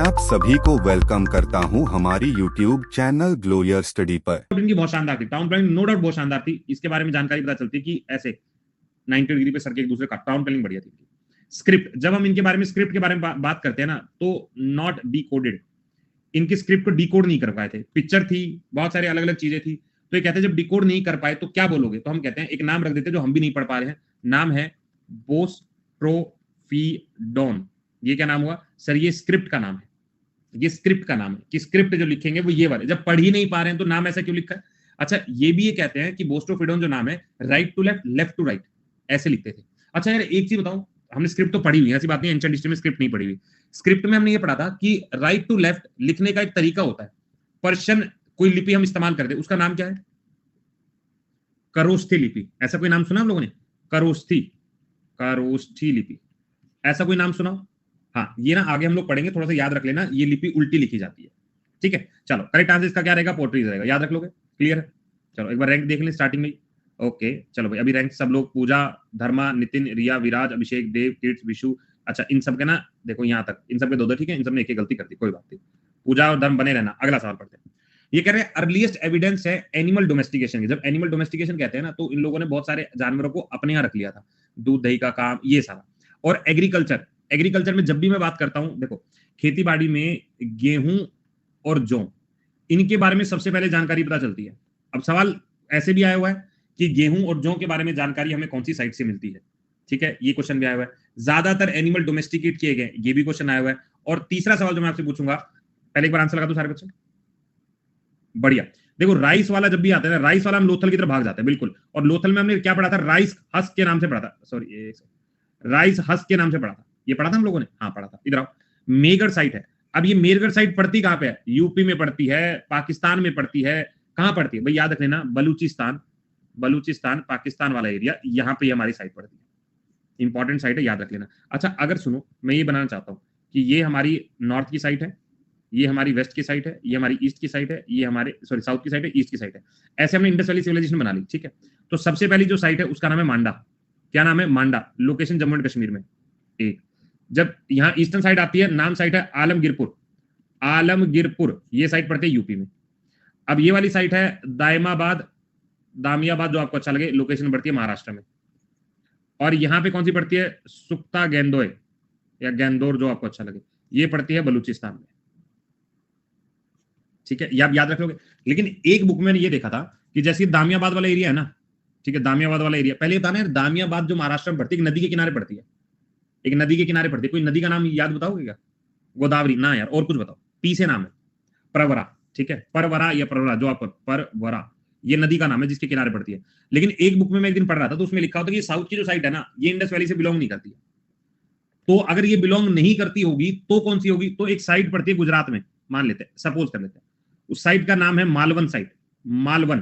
आप सभी को वेलकम करता हूं हमारी YouTube चैनल ग्लोयर स्टडी पर। इनकी बहुत शानदार थी, टाउन प्लानिंग नो डाउट बहुत शानदार थी। इसके बारे में जानकारी पता चलती है कि ऐसे 90 डिग्री पे सर के एक दूसरे का टाउन प्लानिंग बढ़िया थी। स्क्रिप्ट, जब हम इनके बारे में स्क्रिप्ट के बारे में बात करते हैं ना, तो नॉट डिकोडेड, इनकी स्क्रिप्ट को डिकोड नहीं कर पाए थे। पिक्चर थी, बहुत सारी अलग अलग चीजें थी, तो ये कहते हैं जब डिकोड नहीं कर पाए तो क्या बोलोगे, तो हम कहते हैं एक नाम रख देते हैं जो हम भी नहीं पढ़ पा रहे हैं। नाम है बोस्ट्रोफीडोन। ये क्या नाम हुआ सर? ये स्क्रिप्ट का नाम है, ये स्क्रिप्ट का नाम है कि स्क्रिप्ट जो लिखेंगे वो ये वाले। जब पढ़ ही नहीं पा रहे हैं तो नाम ऐसा क्यों लिखा है? अच्छा, ये भी ये कहते हैं कि बोस्ट्रोफिडोन जो नाम है, right to left, left to right ऐसे लिखते थे। अच्छा यार एक चीज बताऊं, हमने स्क्रिप्ट तो पढ़ी हुई है, ऐसी बात नहीं एंशिएंट हिस्ट्री में स्क्रिप्ट नहीं पढ़ी हुई। स्क्रिप्ट में हमने ये पढ़ा था कि राइट टू लेफ्ट लिखने का एक तरीका होता है। पर्शियन कोई लिपि हम इस्तेमाल करते हैं, उसका नाम क्या है? करोस्थी लिपि। ऐसा कोई नाम सुना हम लोगों ने? करोस्थी, करोस्थी लिपि, ऐसा कोई नाम सुना? हाँ, ये ना आगे हम लोग पढ़ेंगे, थोड़ा सा याद रख लेना, ये लिपि उल्टी लिखी जाती है। ठीक है, चलो करेक्ट आंसर इसका क्या रहेगा? पोर्ट्रीज रहेगा, याद रख लोगे? क्लियर है? चलो एक बार रैंक देख लें स्टार्टिंग में। ओके चलो भाई, अभी रैंक सब लोग, पूजा, धर्मा, नितिन, रिया, विराज, अभिषेक, देव, कीर्ति, विशु। अच्छा इन सब के ना देखो यहाँ तक, इन सब के दो, ठीक है, इन सब ने एक गलती कर दी, कोई बात नहीं। पूजा और धर्म बने रहना। अगला सवाल पढ़ते हैं। ये कह रहे हैं अर्लीस्ट एविडेंस है एनिमल डोमेस्टिकेशन की। जब एनिमल डोमेस्टिकेशन कहते हैं ना, तो इन लोगों ने बहुत सारे जानवरों को अपने यहाँ रख लिया था, दूध दही का काम, ये सारा। और एग्रीकल्चर, एग्रीकल्चर में जब भी मैं बात करता हूं, देखो खेती बाड़ी में गेहूं और जौ, इनके बारे में सबसे पहले जानकारी पता चलती है। अब सवाल ऐसे भी आया हुआ है कि गेहूं और जौ के बारे में जानकारी हमें कौन सी साइट से मिलती है। ठीक है, ये क्वेश्चन भी आया हुआ है। ज्यादातर एनिमल डोमेस्टिकेट किए गए, ये भी क्वेश्चन आया हुआ है। और तीसरा सवाल जो मैं आपसे पूछूंगा, पहले एक बार आंसर लगा दो सारे बच्चे। बढ़िया। देखो राइस वाला जब भी आता है ना, राइस वाला हम लोथल की तरफ भाग जाते हैं, बिल्कुल। और लोथल में हमने क्या पढ़ा था? राइस हस्क के नाम से पढ़ा था, सॉरी राइस हस्क के नाम से पढ़ा था, ये पढ़ा था हम लोगों ने, हाँ पढ़ा था। इधर आओ, मेरगढ़ साइट है। अब ये मेरगढ़ साइट पड़ती कहां पे है? यूपी में पड़ती है, पाकिस्तान में पड़ती है, कहां पड़ती है भाई? याद रख लेना, बलूचिस्तान, बलूचिस्तान पाकिस्तान वाला एरिया, यहां पे हमारी साइट पड़ती है। इंपॉर्टेंट साइट है, याद रख लेना। अच्छा अगर सुनो, मैं ये बनाना चाहता हूं कि ये हमारी नॉर्थ की साइट है, ये हमारी वेस्ट की साइड है, ये हमारी ईस्ट की साइड है, ये हमारे सॉरी साउथ की साइड है, ईस्ट की साइड है। ऐसे हमने इंडस वैली सिविलाइजेशन बना ली। ठीक है, तो सबसे पहली जो साइट है उसका नाम है मांडा। क्या नाम है? मांडा। लोकेशन जम्मू एंड कश्मीर में। एक, जब यहाँ ईस्टर्न साइड आती है, नाम साइट है आलमगीरपुर, आलमगीरपुर, ये साइट पड़ती है यूपी में। अब ये वाली साइट है दायमाबाद, दामियाबाद जो आपको अच्छा लगे, लोकेशन पड़ती है महाराष्ट्र में। और यहाँ पे कौन सी पड़ती है? सुक्ता गेंदोय या गेंदोर, जो आपको अच्छा लगे, ये पड़ती है बलूचिस्तान में। ठीक है, ये आप याद रख लोगे। लेकिन एक बुक में ये देखा था कि जैसे दामियाबाद वाला एरिया है ना, ठीक है, दामियाबाद वाला एरिया, पहले था ना, दामियाबाद जो महाराष्ट्र में पड़ती है, एक नदी के किनारे पड़ती है, एक नदी के किनारे पड़ती है। कोई नदी का नाम याद बताओगे क्या? गोदावरी ना यार, और कुछ बताओ, पी से नाम है, परवरा। ठीक है, परवरा या परवरा, जो आपको परवरा, ये नदी का नाम है जिसके किनारे पड़ती है। लेकिन एक बुक में मैं एक दिन पढ़ रहा था, तो उसमें लिखा होता है कि साउथ की जो साइड है ना, ये इंडस वैली से बिलोंग नहीं करती है। तो अगर ये बिलोंग नहीं करती होगी तो कौन सी होगी? तो एक साइड पड़ती है गुजरात में, मान लेते हैं, सपोज कर लेते हैं, उस साइड का नाम है मालवन साइड, मालवन।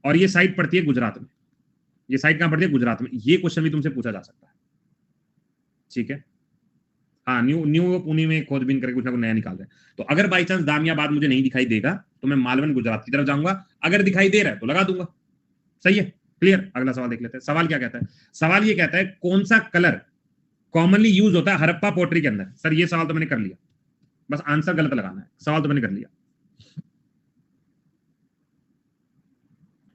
और ये साइड पड़ती है गुजरात में। ये साइड कहां पड़ती है? गुजरात में। ये क्वेश्चन भी तुमसे पूछा जा सकता है। ठीक है, हाँ, न्यू न्यू पुणे में खोजबीन करके कुछ ना कुछ नया निकाल रहे हैं। तो अगर बाई चांस दामियाबाद मुझे नहीं दिखाई देगा तो मैं मालवन गुजरात की तरफ जाऊंगा, अगर दिखाई दे रहा है तो लगा दूंगा। सही है, क्लियर। अगला सवाल देख लेते हैं। सवाल क्या कहता है? सवाल ये कहता है कौन सा कलर कॉमनली यूज होता है हड़प्पा पोट्री के अंदर? सर ये सवाल तो मैंने कर लिया, बस आंसर गलत लगाना है, सवाल तो मैंने कर लिया।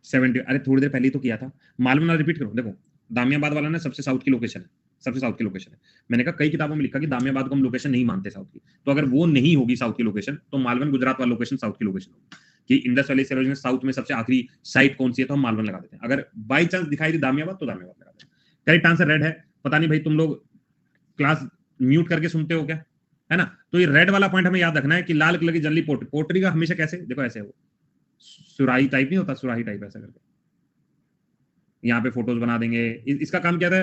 70, अरे थोड़ी देर पहले तो किया था। मालूम ना, रिपीट करो। देखो दामियाबाद वाला ना सबसे साउथ की लोकेशन है, सबसे साउथ की लोकेशन है। मैंने कहा कई किताबों में लिखा कि दामियाबाद को हम लोकेशन नहीं मानते साउथ की, तो अगर वो नहीं होगी साउथ की लोकेशन, तो मालवन गुजरात वाला लोकेशन साउथ की लोकेशन होगी। कि इंडस वैली सिविलाइजेशन साउथ में सबसे आखिरी साइट कौन सी है, तो हम मालवन लगा देते हैं। अगर बाई चांस दिखाई दी दामियाबाद तो दामियाबाद लगा देते हैं। करेक्ट आंसर रेड है। पता नहीं भाई तुम लोग क्लास म्यूट करके सुनते हो क्या, है ना? तो ये रेड वाला पॉइंट हमें याद रखना है कि लाल कलर की जल्दी पोट्री, पोट्री का हमेशा कैसे, देखो ऐसे वो सुराही टाइप नहीं होता, सुराही टाइप ऐसा करके यहाँ पे फोटोज बना देंगे। इसका काम क्या है?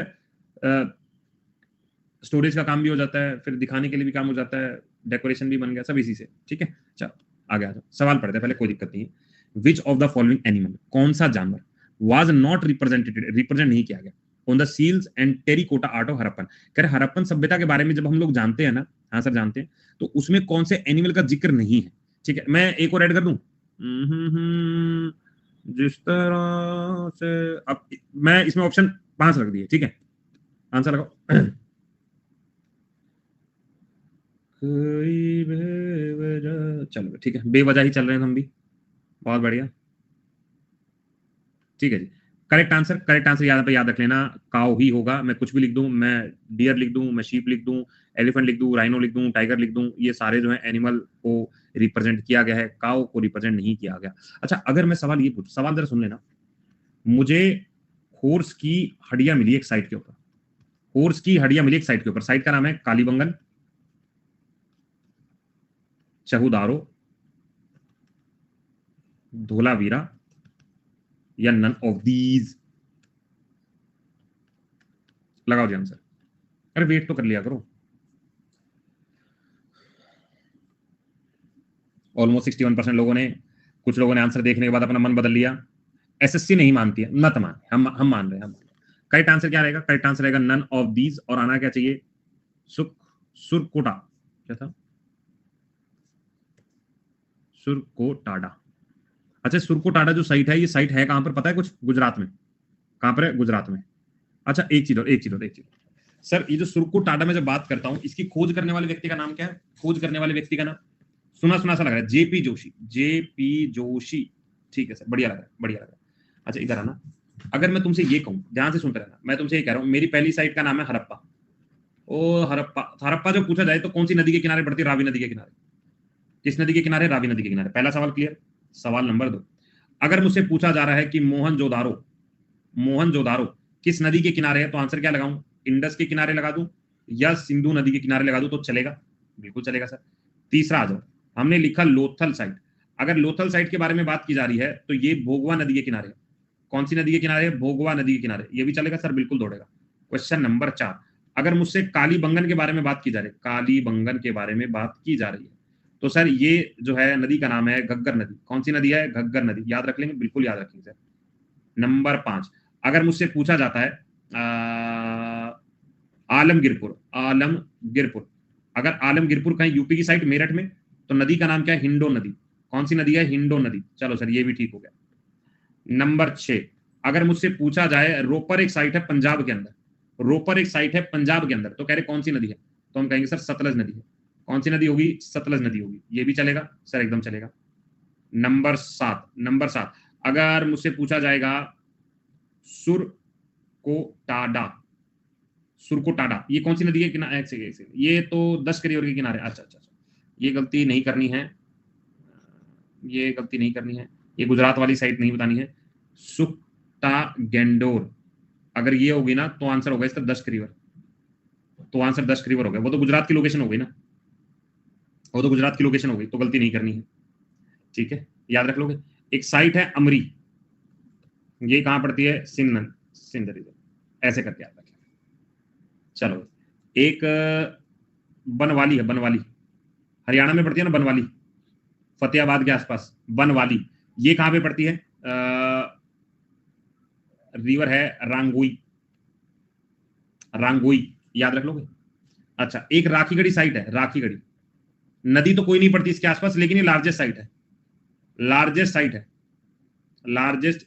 स्टोरेज का काम भी हो जाता है, फिर दिखाने के लिए भी काम हो जाता है, डेकोरेशन भी बन गया, सब इसी से। ठीक है, चलो आगे आ जाओ। सवाल पढ़ते हैं पहले, कोई दिक्कत नहीं है। विच ऑफ द फॉलोइंग एनिमल, कौन सा जानवर वाज नॉट रिप्रेजेंटेड, रिप्रेजेंट नहीं किया गया on the seals and terracotta art of Harappan? कह रहे हड़प्पन सभ्यता के बारे में जब हम लोग जानते हैं ना, हाँ सर जानते हैं, तो उसमें कौन से एनिमल का जिक्र नहीं है? ठीक है, मैं एक और ऐड कर दूं। जिस तरह से, अब मैं इसमें ऑप्शन 5 रख दिए। ठीक है, आंसर लगाओ। कोई चलो ठीक है, बेवजह ही चल रहे हैं हम भी, बहुत बढ़िया। ठीक है जी, करेक्ट आंसर याद रख लेना, काउ ही होगा। मैं कुछ भी लिख दूं, मैं डियर लिख दूं, मैं शीप लिख दूं, एलिफेंट लिख दूं, राइनो लिख दूं, टाइगर लिख दूं, ये सारे जो है एनिमल को रिप्रेजेंट किया गया है, काउ को रिप्रेजेंट नहीं किया गया। अच्छा, अगर मैं सवाल ये पूछ, सवाल जरा सुन लेना, मुझे हॉर्स की हड्डियां मिली एक साइड के ऊपर, हॉर्स की हड्डियां मिली एक साइड के ऊपर, साइड का नाम है कालीबंगन, चहुदारो, धोलावीरा, या नन ऑफ दीज। लगाओ जी आंसर, अरे वेट तो कर लिया करो। ऑलमोस्ट 61% लोगों ने, कुछ लोगों ने आंसर देखने के बाद अपना मन बदल लिया। एसएससी नहीं मानती है, मत मान, हम मान रहे हैं। करेक्ट आंसर क्या रहेगा? करेक्ट आंसर रहेगा नन ऑफ दीज, और आना क्या चाहिए? सुरकोटा, क्या था? सुरकोटाडा। अच्छा, सुरकोटाडा जो साइट है, ये साइट है कहां पर पता है कुछ? गुजरात में। कहां पर है? गुजरात में। अच्छा, एक चीज सर, ये जो सुरकोटाडा में जब बात करता हूं, इसकी खोज करने वाले व्यक्ति का नाम क्या है? खोज करने वाले व्यक्ति का नाम सुना सा लग रहा है, जेपी जोशी। ठीक है सर, बढ़िया लग रहा है। अच्छा, इधर आना। अगर मैं तुमसे ये कहूं, ध्यान से सुनते रहना, मैं तुमसे ये कह रहा हूं, मेरी पहली साइट का नाम है हरप्पा। ओ हरप्पा जो पूछा जाए तो कौन सी नदी के किनारे पड़ती है? रावी नदी के किनारे। किस नदी के किनारे? रावी नदी के किनारे। पहला सवाल क्लियर। सवाल नंबर 2, अगर मुझसे पूछा जा रहा है कि मोहनजोदारो किस नदी के किनारे है, तो आंसर क्या लगाऊं? इंडस के किनारे लगा दूं या सिंधु नदी के किनारे लगा दूं? तो चलेगा, बिल्कुल चलेगा सर। तीसरा आ जाओ, हमने लिखा लोथल साइट। अगर लोथल साइट के बारे में बात की जा रही है तो ये भोगवा नदी के किनारे है। कौन सी नदी के किनारे? भोगवा नदी के किनारे। ये भी चलेगा सर, बिल्कुल दौड़ेगा। क्वेश्चन नंबर 4, अगर मुझसे कालीबंगन के बारे में बात की जा रही है, कालीबंगन के बारे में बात की जा रही है, तो सर ये जो है नदी का नाम है घग्गर नदी। कौन सी नदी है? घग्गर नदी। याद रख लेंगे, बिल्कुल याद रखेंगे सर। नंबर 5, अगर मुझसे पूछा जाता है आलमगिरपुर, अगर आलमगिरपुर कहीं यूपी की साइड मेरठ में, तो नदी का नाम क्या है? हिंडो नदी। कौन सी नदी है? हिंडो नदी। चलो सर, ये भी ठीक हो गया। नंबर 6, अगर मुझसे पूछा जाए रोपर एक साइट है पंजाब के अंदर, तो कह रहे कौन सी नदी है? तो हम कहेंगे सर सतलज नदी है। कौन सी नदी होगी? सतलज नदी होगी। ये भी चलेगा सर, एकदम चलेगा। नंबर 7, अगर मुझसे पूछा जाएगा सुरकोटाडा, ये कौन सी नदी है? ये तो 10 करियर के किनारे। अच्छा, ये गलती नहीं करनी है, ये गुजरात वाली साइड नहीं बतानी है। सुक्टा अगर ये होगी ना, तो आंसर होगा इसका 10 करियर। तो आंसर 10 करियर हो गया। वो तो गुजरात की लोकेशन हो गई ना, तो गलती नहीं करनी है। ठीक है, याद रख लोगे। एक साइट है अमरी, ये कहां पड़ती है? सिंध रीजन, ऐसे करके याद रखें। चलो, एक बनवाली है, हरियाणा में पड़ती है ना बनवाली, फतेहाबाद के आसपास बनवाली। ये कहां पे पड़ती है? रिवर है रांगोई, याद रख लोगे। अच्छा, एक राखीगढ़ी साइट है, राखीगढ़ी नदी तो कोई नहीं पड़ती इसके आसपास, लेकिन ये largest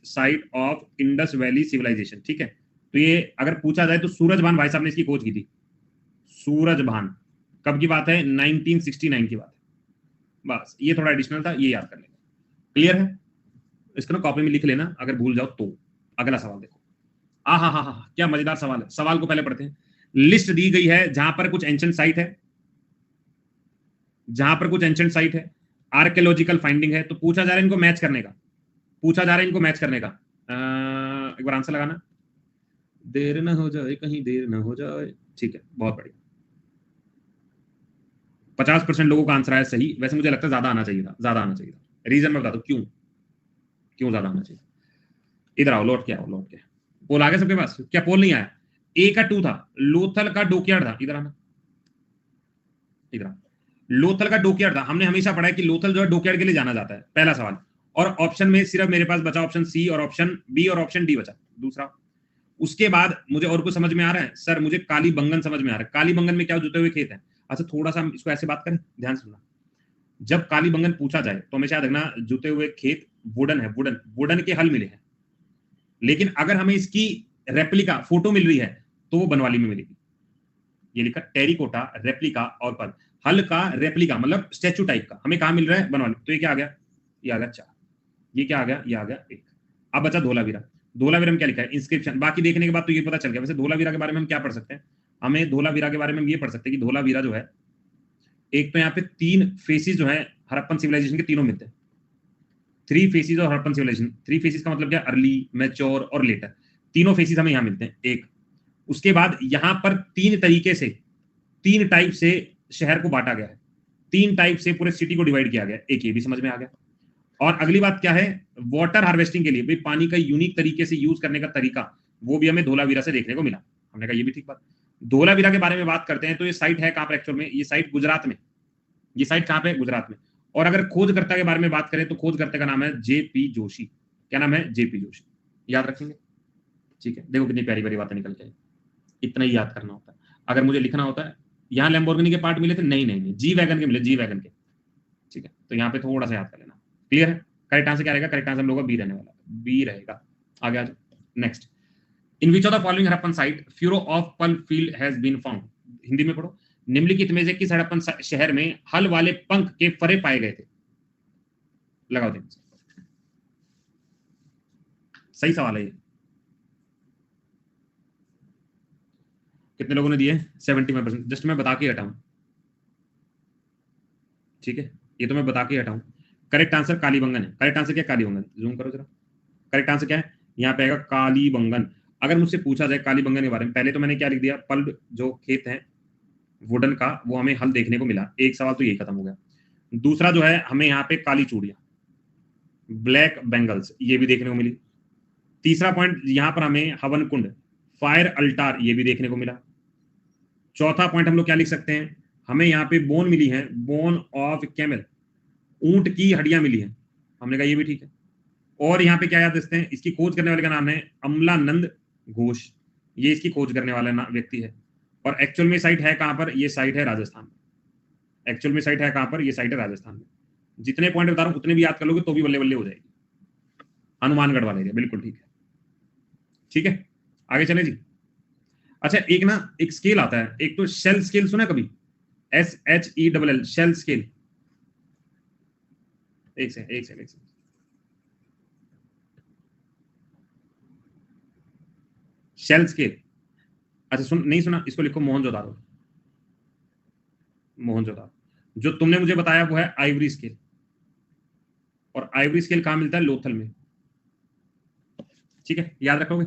site of Indus valley civilization. ठीक है, तो ये अगर पूछा जाए तो सूरजभान भाई साहब ने इसकी खोज की थी। सूरजभान कब की बात है? 1969 की बात है। बस ये थोड़ा एडिशनल था, ये याद कर लेना। क्लियर है? इसको ना कॉपी में लिख लेना, अगर भूल जाओ तो। अगला सवाल देखो। हाँ, क्या मजेदार सवाल है। सवाल को पहले पढ़ते हैं। लिस्ट दी गई है जहां पर कुछ एंशिएंट साइट है, आर्कियोलॉजिकल फाइंडिंग है, तो पूछा जा रहा है इनको मैच करने का। एक बार आंसर लगाना, देर न हो जाए, कहीं देर न हो जाए। ठीक है, बहुत बढ़िया। 50% लोगों का आंसर आया सही। वैसे मुझे लगता है ज्यादा आना चाहिए था। रीजन मैं बता दो क्यों ज्यादा आना चाहिए। इधर आओ, लौट के पोल आ गया सबके पास? क्या पोल नहीं आया? ए का 2 था, लोथल का डोकयार्ड था। इधर आना, लोथल का डोकयार्ड था। हमने हमेशा पढ़ा है कि लोथल जो है डोकयार्ड के लिए जाना जाता है। पहला सवाल। और ऑप्शन में सिर्फ मेरे पास बचा ऑप्शन सी और ऑप्शन बी और ऑप्शन डी बचा, दूसरा। उसके बाद मुझे और कुछ समझ में आ रहा है सर? मुझे कालीबंगन समझ में आ रहा है। कालीबंगन में क्या जुटे हुए खेत हैं? अच्छा, थोड़ा सा इसको ऐसे बात करें, ध्यान सुनना। जब कालीबंगन पूछा जाए तो हमेशा याद रखना, जुटे हुए खेत वुडन है, वुडन के हल मिले हैं। लेकिन अगर हमें इसकी रेप्लिका फोटो मिल रही है तो वो बनवाली में मिलेगी। ये लिखा टेरिकोटा, रेप्लिका और पल। हल का रेप्लिका मतलब स्टैचू टाइप का हमें कहाँ मिल रहा है, बनवाली। तो ये क्या आ गया, ये आ गया 4, ये क्या आ गया, ये आ गया 1। अब बचा धोलावीरा। धोलावीरा में क्या लिखा है, इंस्क्रिप्शन। बाकी देखने के बाद तो ये पता चल गया। वैसे धोलावीरा के बारे में हम क्या पढ़ सकते हैं, हमें धोलावीरा के बारे में हम ये पढ़ सकते हैं कि धोलावीरा जो है, एक तो यहाँ पे 3 फेसिस जो है हड़प्पन सिविलाइजेशन के, तीनों मिलते हैं। 3 फेसिस और हड़प्पन सिविलाइजेशन, 3 फेसिस का मतलब क्या, अर्ली, मैच्योर और लेटर, तीनों फेसिस हमें यहाँ मिलते हैं। एक, उसके बाद यहाँ पर 3 तरीके से, 3 टाइप से शहर को बांटा गया है, 3 टाइप से पूरे सिटी को डिवाइड किया गया। एक ये भी समझ में आ गया। और अगली बात क्या है, वाटर हार्वेस्टिंग के लिए भाई पानी का यूनिक तरीके से यूज करने का तरीका, वो भी हमें धोलावीरा से देखने को मिला। हमने कहा ये भी ठीक बात। धोलावीरा के बारे में बात करते हैं तो ये साइट है कहां पर एक्चुअल में, ये साइट गुजरात में। ये साइट कहां पे है, गुजरात में। और अगर खोजकर्ता के बारे में बात करें तो खोजकर्ता का नाम है जेपी जोशी। क्या नाम है, जेपी जोशी। याद रखेंगे, ठीक है। देखो कितनी प्यारी प्यारी बातें निकल के, इतना ही याद करना होता है। अगर मुझे लिखना होता है, यहाँ लैम्बोर्गिनी के पार्ट मिले थे, नहीं नहीं नहीं, जी वैगन के मिले, जी वैगन के, ठीक है। तो यहाँ पे थोड़ा सा याद कर लेना। क्लियर है। करेक्ट आंसर क्या रहेगा, करेक्ट आंसर हम लोगों का बी रहने वाला है, बी रहेगा। आगे आ जाओ, next. In which of the following Harappan site furrow of ploughed field has been found. Hindi में पढ़ो। निम्नलिखित में से किस हड़प्पन शहर में हल वाले पंख के फरे पाए गए थे। लगाओ ध्यान से, सही सवाल है ये। कितने लोगों ने दिए, 75%। जस्ट मैं बता के हटाऊं, ठीक है, ये तो मैं बता के हटाऊं। करेक्ट आंसर कालीबंगन है। करेक्ट आंसर क्या है, कालीबंगन। जूम करो जरा। करेक्ट आंसर क्या है, यहाँ पे आएगा कालीबंगन। अगर मुझसे पूछा जाए कालीबंगन के बारे में, पहले तो मैंने क्या लिख दिया, पल्ड जो खेत है वुडन का, वो हमें हल देखने को मिला। एक सवाल तो ये खत्म हो गया। दूसरा जो है, हमें यहाँ पे काली चूड़ियां, ब्लैक बेंगल्स, ये भी देखने को मिली। तीसरा पॉइंट, यहाँ पर हमें हवन कुंड, फायर अल्टार, ये भी देखने को मिला। चौथा पॉइंट हम लोग क्या लिख सकते हैं, हमें यहाँ पे बोन मिली है, बोन ऑफ कैमल, ऊंट की हड्डियां मिली है। हमने कहा ये भी ठीक है। और यहाँ पे क्या याद रखते हैं, इसकी खोज करने वाले का नाम है अमलानंद घोष। ये इसकी खोज करने वाला व्यक्ति है। और एक्चुअल में साइट है कहां पर, ये साइट है राजस्थान में। एक्चुअल में साइट है कहां पर, ये साइट है राजस्थान में। जितने पॉइंट बता रहा हूं उतने भी याद कर लोगे तो भी बल्ले बल्ले हो जाएगी। हनुमानगढ़ वाले, बिल्कुल ठीक है। ठीक है, आगे चले जी। अच्छा, एक ना एक स्केल आता है, एक तो शेल स्केल, सुना कभी, SHELL, शेल स्केल। एक सेकंड। शेल स्केल, अच्छा सुन, नहीं सुना, इसको लिखो मोहनजोदारो। मोहनजोदारो। जो तुमने मुझे बताया वो है आइवरी स्केल। और आइवरी स्केल कहां मिलता है, लोथल में। ठीक है, याद रखोगे,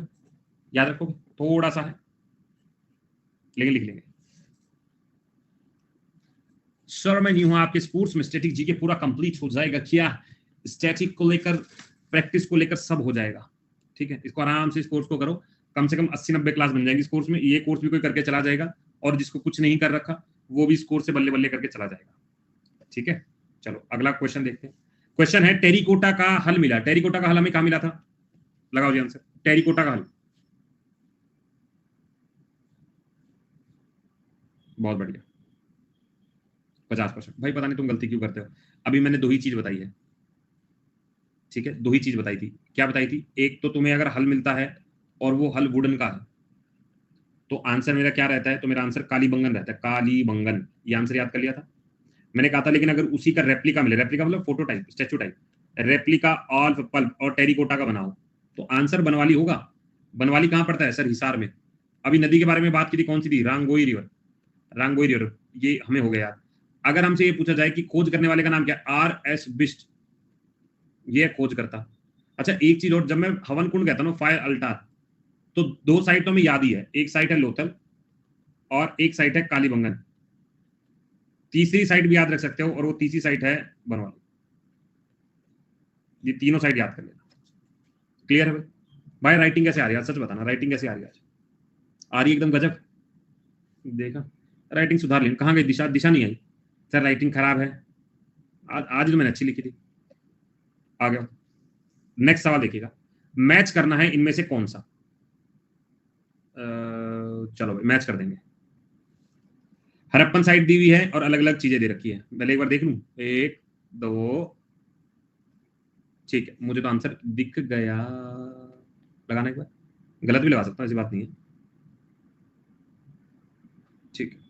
याद रखोगे, थोड़ा सा है लेकिन लिख लेंगे। सर मैं नहीं हूं आपके स्पोर्ट्स में, स्टैटिक जीके पूरा कंप्लीट हो जाएगा क्या, स्टैटिक को लेकर, प्रैक्टिस को लेकर सब हो जाएगा। ठीक है, इसको आराम से, इस कोर्स को करो, कम से कम 80-90 क्लास बन जाएंगी इस कोर्स में। ये कोर्स भी कोई करके चला जाएगा, और जिसको कुछ नहीं कर रखा वो भी इस कोर्स से बल्ले बल्ले करके चला जाएगा। ठीक है, चलो अगला क्वेश्चन देखते हैं। क्वेश्चन है, टेरिकोटा का हल मिला। टेरिकोटा का हल हमें कहां मिला था, लगाओ जी आंसर। टेरिकोटा का हल, बहुत बढ़िया, 50%। भाई पता नहीं तुम गलती क्यों करते हो, अभी मैंने 2 ही चीज बताई है। ठीक है, 2 ही चीज बताई थी। क्या बताई थी, एक तो तुम्हें अगर हल मिलता है और वो हल वुडन का है तो आंसर मेरा क्या रहता है, तो मेरा आंसर कालीबंगन रहता है, कालीबंगन। ये आंसर याद कर लिया था मैंने, कहा था। लेकिन अगर उसी का रेप्लिका मिले, रेप्लिका मतलब photo type, statue type, replica ऑल्फ पल्प और टेरिकोटा का बनाओ तो आंसर बनवाली होगा। बनवाली कहां पड़ता है सर, हिसार में। अभी नदी के बारे में बात की थी, कौन सी थी, रांगोई रिवर। रांगोई रिवर, ये हमें हो गया याद। अगर हमसे ये पूछा जाए कि खोज करने वाले का नाम क्या, RS बिस्ट, ये खोज करता। अच्छा एक चीज और, जब मैं हवन कुंड कहता हूँ फायर अल्टार, तो 2 साइट तो हमें याद ही है, एक साइट है लोथल और एक साइट है कालीबंगन। तीसरी साइट भी याद रख सकते हो, और वो तीसरी साइट है बनवाली। ये तीनों साइट याद कर लेना। क्लियर है भाई। भाई राइटिंग कैसे आ रही है, सच बताना, राइटिंग कैसे आ रही है आज, आ रही एकदम गजब। देखा, राइटिंग सुधार लेनी, कहाँ गई दिशा, दिशा नहीं आई सर, राइटिंग खराब है। आज तो मैंने अच्छी लिखी थी। आ गया, नेक्स्ट सवाल देखिएगा। मैच करना है इनमें से कौन सा, चलो भाई मैच कर देंगे। हरप्पन साइट दी हुई है और अलग अलग चीजें दे रखी है, पहले एक बार देख लूं, 1 2, ठीक है, मुझे तो आंसर दिख गया। लगाना एक बार, गलत भी लगा सकता हूं, ऐसी बात नहीं है। ठीक है,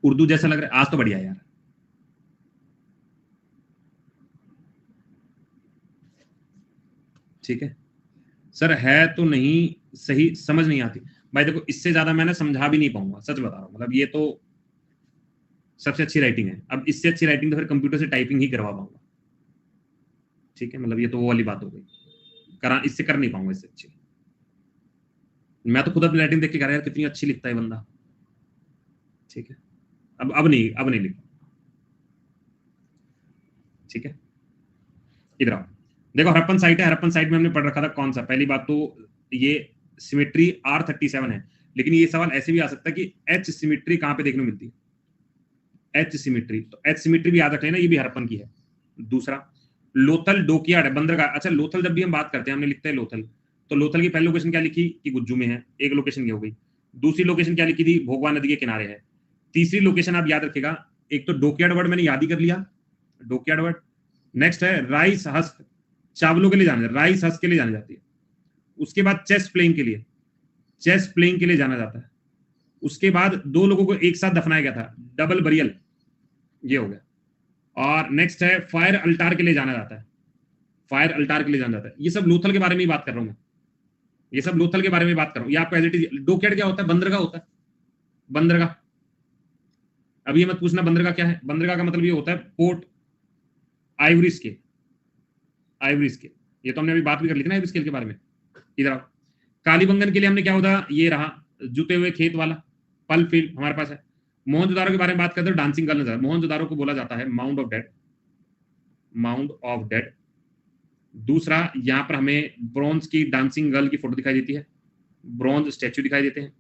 उर्दू जैसा लग रहा है? आज तो बढ़िया है यार। ठीक है सर, है तो नहीं सही, समझ नहीं आती भाई। देखो इससे ज्यादा मैं ना समझा भी नहीं पाऊंगा, सच बता रहा हूँ। मतलब ये तो सबसे अच्छी राइटिंग है। अब इससे अच्छी राइटिंग तो फिर कंप्यूटर से टाइपिंग ही करवा पाऊंगा। ठीक है, मतलब ये तो वो वाली बात हो गई, करा इससे कर नहीं पाऊंगा इससे अच्छी। मैं तो खुद अपनी राइटिंग देख के कह रहा यार कितनी अच्छी लिखता है बंदा। ठीक है, अब नहीं लिखता। ठीक है, इधर आओ। देखो हरप्पन साइट है, हरप्पन साइट में हमने पढ़ रखा था कौन सा। पहली बात तो ये सिमेट्री R37 है, लेकिन ये सवाल ऐसे भी आ सकता है कि H सिमेट्री कहां पे देखने को मिलती है। H सिमेट्री, तो H सिमेट्री भी याद रख लेना, ये भी हरप्पन की है। दूसरा लोथल डोकयार्ड है, बंदरगाह। अच्छा लोथल जब भी हम बात करते हैं, हमने लिखते हैं लोथल, तो लोथल की पहली लोकेशन क्या लिखी कि गुज्जू में है, एक लोकेशन ये हो गई। दूसरी लोकेशन क्या लिखी थी, भोगवा नदी के किनारे है। तीसरी लोकेशन आप याद रखेगा, एक तो डोकयार्ड वर्ड मैंने याद ही कर लिया, डोकयार्ड वर्ड। नेक्स्ट है राइस हस्क, चावलों के लिए जाने, राइस हस्क के लिए जानी जाती है। उसके बाद चेस्ट प्लेइंग के लिए, चेस्ट प्लेइंग के लिए जाना जाता है। उसके बाद दो लोगों को एक साथ दफनाया गया था, डबल बरियल, ये हो गया। और नेक्स्ट है फायर अल्टार के लिए जाना जाता है, फायर अल्टार के लिए जाना जाता है। ये सब लोथल के बारे में ही बात कर रहा हूं मैं, ये सब लोथल के बारे में बात कर रहा हूं। ये आपको एज इट इज, डोकयार्ड क्या होता है, बंदरगाह होता है, बंदरगाह। अब ये मत पूछना बंदरगाह क्या है, बंदरगाह का मतलब ये होता है पोर्ट आइवरिस के, आइवरिस के। ये तो हमने अभी बात भी कर ली थी ना आइवरिस के बारे में। इधर आओ, कालीबंगन के लिए हमने क्या होता, ये रहा जुते हुए खेत वाला पल फील्ड हमारे पास है। मोहनजोदारो के बारे में बात करते हैं, डांसिंग गर्ल नजर। मोहनजोदारो को बोला जाता है mound of dead, mound of dead. दूसरा, यहां पर हमें ब्रॉन्ज की डांसिंग गर्ल की फोटो दिखाई देती है, ब्रॉन्ज स्टैच्यू दिखाई देते हैं।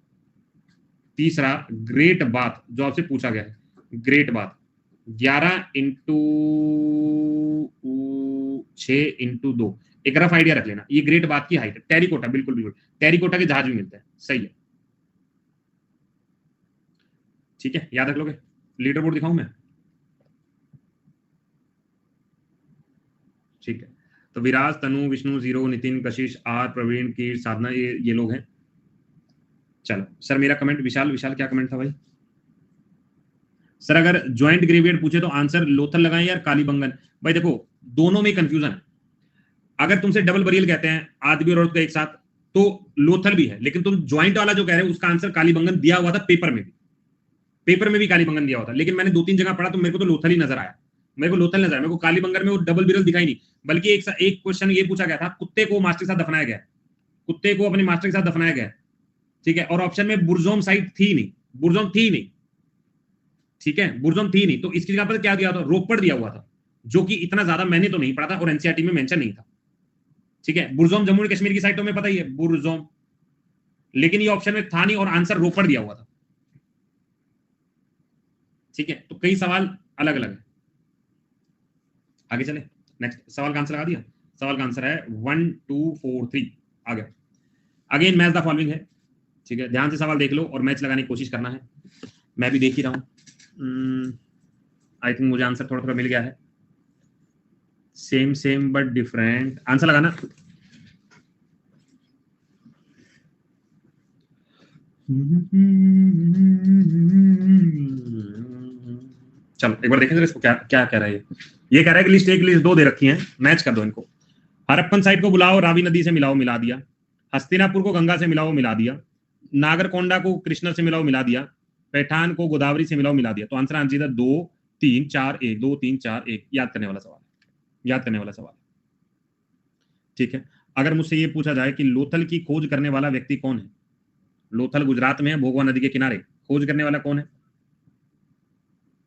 तीसरा, ग्रेट बाथ जो आपसे पूछा गया है, ग्रेट बाथ 11x6x2, एक रफ आइडिया रख लेना, ये ग्रेट बाथ की हाइट है। टेरिकोटा, बिल्कुल बिल्कुल, टेरिकोटा के जहाज भी मिलते हैं, सही है। ठीक है, याद रख लोगे। लीडर बोर्ड दिखाऊं मैं? ठीक है, तो विराज, तनु, Vishnu, zero, Nitin, Kashish, are, Praveen, कीर, साधना, ये लोग हैं। चलो सर, मेरा कमेंट, विशाल, विशाल क्या कमेंट था भाई? सर अगर ज्वाइंट ग्रेविएट पूछे तो आंसर लोथल लगाएं यार कालीबंगन। भाई देखो दोनों में कंफ्यूजन है। अगर तुमसे डबल बरियल कहते हैं आदमी और औरत को एक साथ, तो लोथल भी है, लेकिन तुम ज्वाइंट वाला जो कह रहे हो उसका आंसर कालीबंगन दिया हुआ था पेपर में भी, पेपर में भी कालीबंगन दिया हुआ था। लेकिन मैंने 2-3 जगह पढ़ा तो मेरे को तो लोथल ही नजर आया, मेरे को लोथल नजर आया, मेरे को कालीबंगन में वो डबल बिरल दिखाई नहीं। बल्कि एक क्वेश्चन ये पूछा गया था, कुत्ते को मास्टर के साथ दफनाया गया, कुत्ते को अपने मास्टर के साथ दफनाया गया। ठीक है, और ऑप्शन में बुरजोम साइट थी नहीं, बुरजोम थी नहीं। ठीक है, बुरजोम थी नहीं, तो इसकी जगह पर क्या दिया था, रोपड़ दिया हुआ था, जो कि इतना ज्यादा मैंने तो नहीं पढ़ा था और एनसीईआरटी में मेंशन नहीं था। ठीक है, बुरजोम जम्मू एंड कश्मीर की साइट तो हमें पता ही है, बुरजोम, लेकिन ये ऑप्शन में था नहीं और आंसर रोपड़ दिया हुआ था। ठीक है, तो कई सवाल अलग अलग है। आगे चले, नेक्स्ट सवाल का आंसर लगा दिया। सवाल का आंसर है 1 2 4 3। आ गया, अगेन मैच द फॉलोइंग है। ठीक है, ध्यान से सवाल देख लो और मैच लगाने की कोशिश करना है। मैं भी देख ही रहा हूँ। आई थिंक मुझे आंसर थोड़ा थोड़ा मिल गया है। Same same but different, answer लगाना। चलो एक बार देखें जरा इसको, क्या क्या कह रहा है ये कह रहा है कि लिस्ट 1 लिस्ट 2 दे रखी है, मैच कर दो इनको। हरप्पन साइट को बुलाओ, रावी नदी से मिलाओ, मिला दिया। हस्तिनापुर को गंगा से मिलाओ, मिला दिया। नागरकोंडा को कृष्णा से मिलाओ, मिला दिया। पैठान को गोदावरी से मिलाओ, मिला दिया। तो आंसर आना चाहिए 2-3-4-1, 2-3-4-1। याद करने वाला सवाल, याद करने वाला सवाल। ठीक है, अगर मुझसे ये पूछा जाए कि लोथल की खोज करने वाला व्यक्ति कौन है, लोथल गुजरात में है, भोगवा नदी के किनारे, खोज करने वाला कौन है?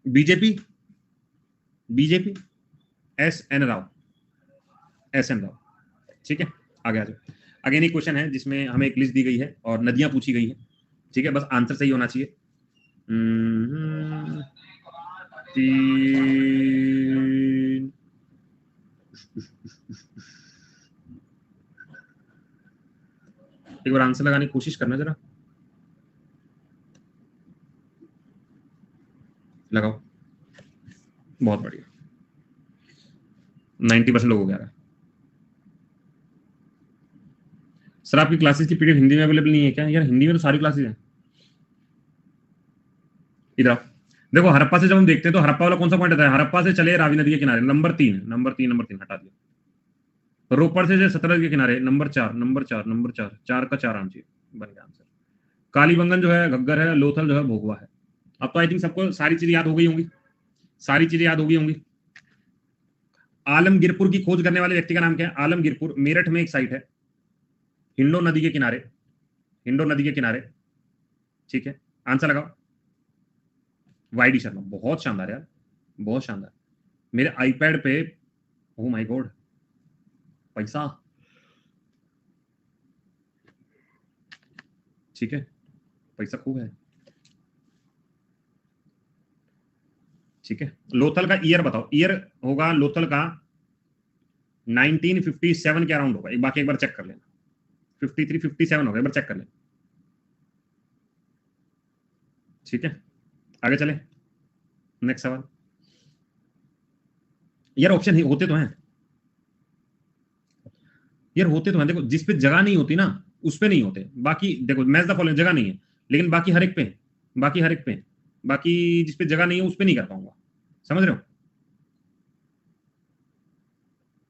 BJP, BJP, SN Rao, SN Rao. ठीक है, आगे आ जाओ। अगेन एक क्वेश्चन है जिसमें हमें एक लिस्ट दी गई है और नदियां पूछी गई है। ठीक है, बस आंसर सही होना चाहिए। एक बार आंसर लगाने की कोशिश करना जरा, लगाओ। बहुत बढ़िया, 90% लोग हो गया। सर आपकी क्लासेस की पीडीएफ हिंदी में अवेलेबल नहीं है क्या? यार हिंदी में तो सारी क्लासेस हैं। इधर आओ, देखो हड़प्पा से जब हम देखते हैं तो हड़प्पा वाला कौन सा पॉइंट आता है, हड़प्पा से चले रावी नदी के किनारे, नंबर 3 हटा दिया। रोपड़ से सतलज के किनारे, नंबर 4 4 का 4 आना चाहिए, बन गया आंसर। कालीबंगन जो है घग्गर है, लोथल जो है भोगवा है। अब तो आई थिंक सबको सारी चीजें याद हो गई होंगी, सारी चीजें याद हो गई होंगी। आलमगीरपुर की खोज करने वाले व्यक्ति का नाम क्या है? आलमगीरपुर मेरठ में एक साइट है, हिंडो नदी के किनारे, हिंडो नदी के किनारे। ठीक है, आंसर लगाओ। वाईडी शर्मा, बहुत शानदार यार, बहुत शानदार। मेरे आईपैड पे, ओ माय गॉड, पैसा, ठीक है, पैसा खूब है। ठीक है, लोथल का ईयर बताओ, ईयर होगा लोथल का 1957 के अराउंड होगा, एक बाकी एक बार चेक कर लेना, 53 57 होगा, एक बार चेक कर लेना। ठीक है, आगे चले, नेक्स्ट सवाल। यार ऑप्शन होते तो हैं यार, होते तो हैं। देखो जिस पे जगह नहीं होती ना उस पे नहीं होते, बाकी देखो मैच द फॉलोइंग जगह नहीं है, लेकिन बाकी हर एक पे है, बाकी हर एक पे है, बाकी जिस पे जगह नहीं है उस पे नहीं कर पाऊंगा, समझ रहे हो?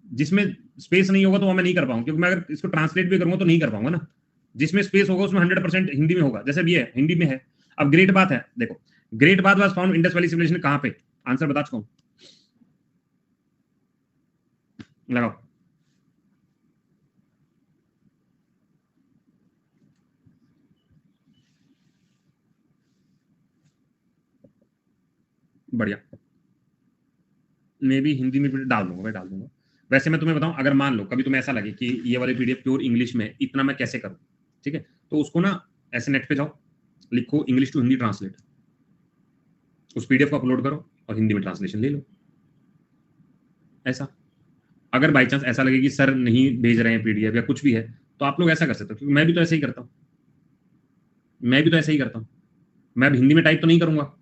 जिसमें स्पेस नहीं होगा तो वो मैं नहीं कर पाऊंगा, क्योंकि मैं अगर इसको ट्रांसलेट भी करूंगा तो नहीं कर पाऊंगा ना। जिसमें स्पेस होगा उसमें 100% हिंदी में होगा, जैसे भी है हिंदी में है। अब ग्रेट बात है, देखो great bath was found Indus valley civilization कहां पे, आंसर बता चुका हूं, लगाओ। बढ़िया, मैं भी हिंदी में भी डाल दूंगा, मैं डाल दूंगा। वैसे मैं तुम्हें बताऊं, अगर मान लो कभी तुम्हें ऐसा लगे कि ये वाली पीडीएफ प्योर इंग्लिश में इतना मैं कैसे करूं, ठीक है, तो उसको ना ऐसे नेट पे जाओ, लिखो इंग्लिश टू हिंदी ट्रांसलेट, उस पीडीएफ को अपलोड करो और हिंदी में ट्रांसलेशन ले लो। ऐसा अगर बाई चांस ऐसा लगे कि सर नहीं भेज रहे हैं पीडीएफ या कुछ भी है, तो आप लोग ऐसा कर सकते हो, क्योंकि मैं भी तो ऐसे ही करता हूँ, मैं भी तो ऐसे ही करता हूँ, मैं अब हिंदी में टाइप तो नहीं करूंगा।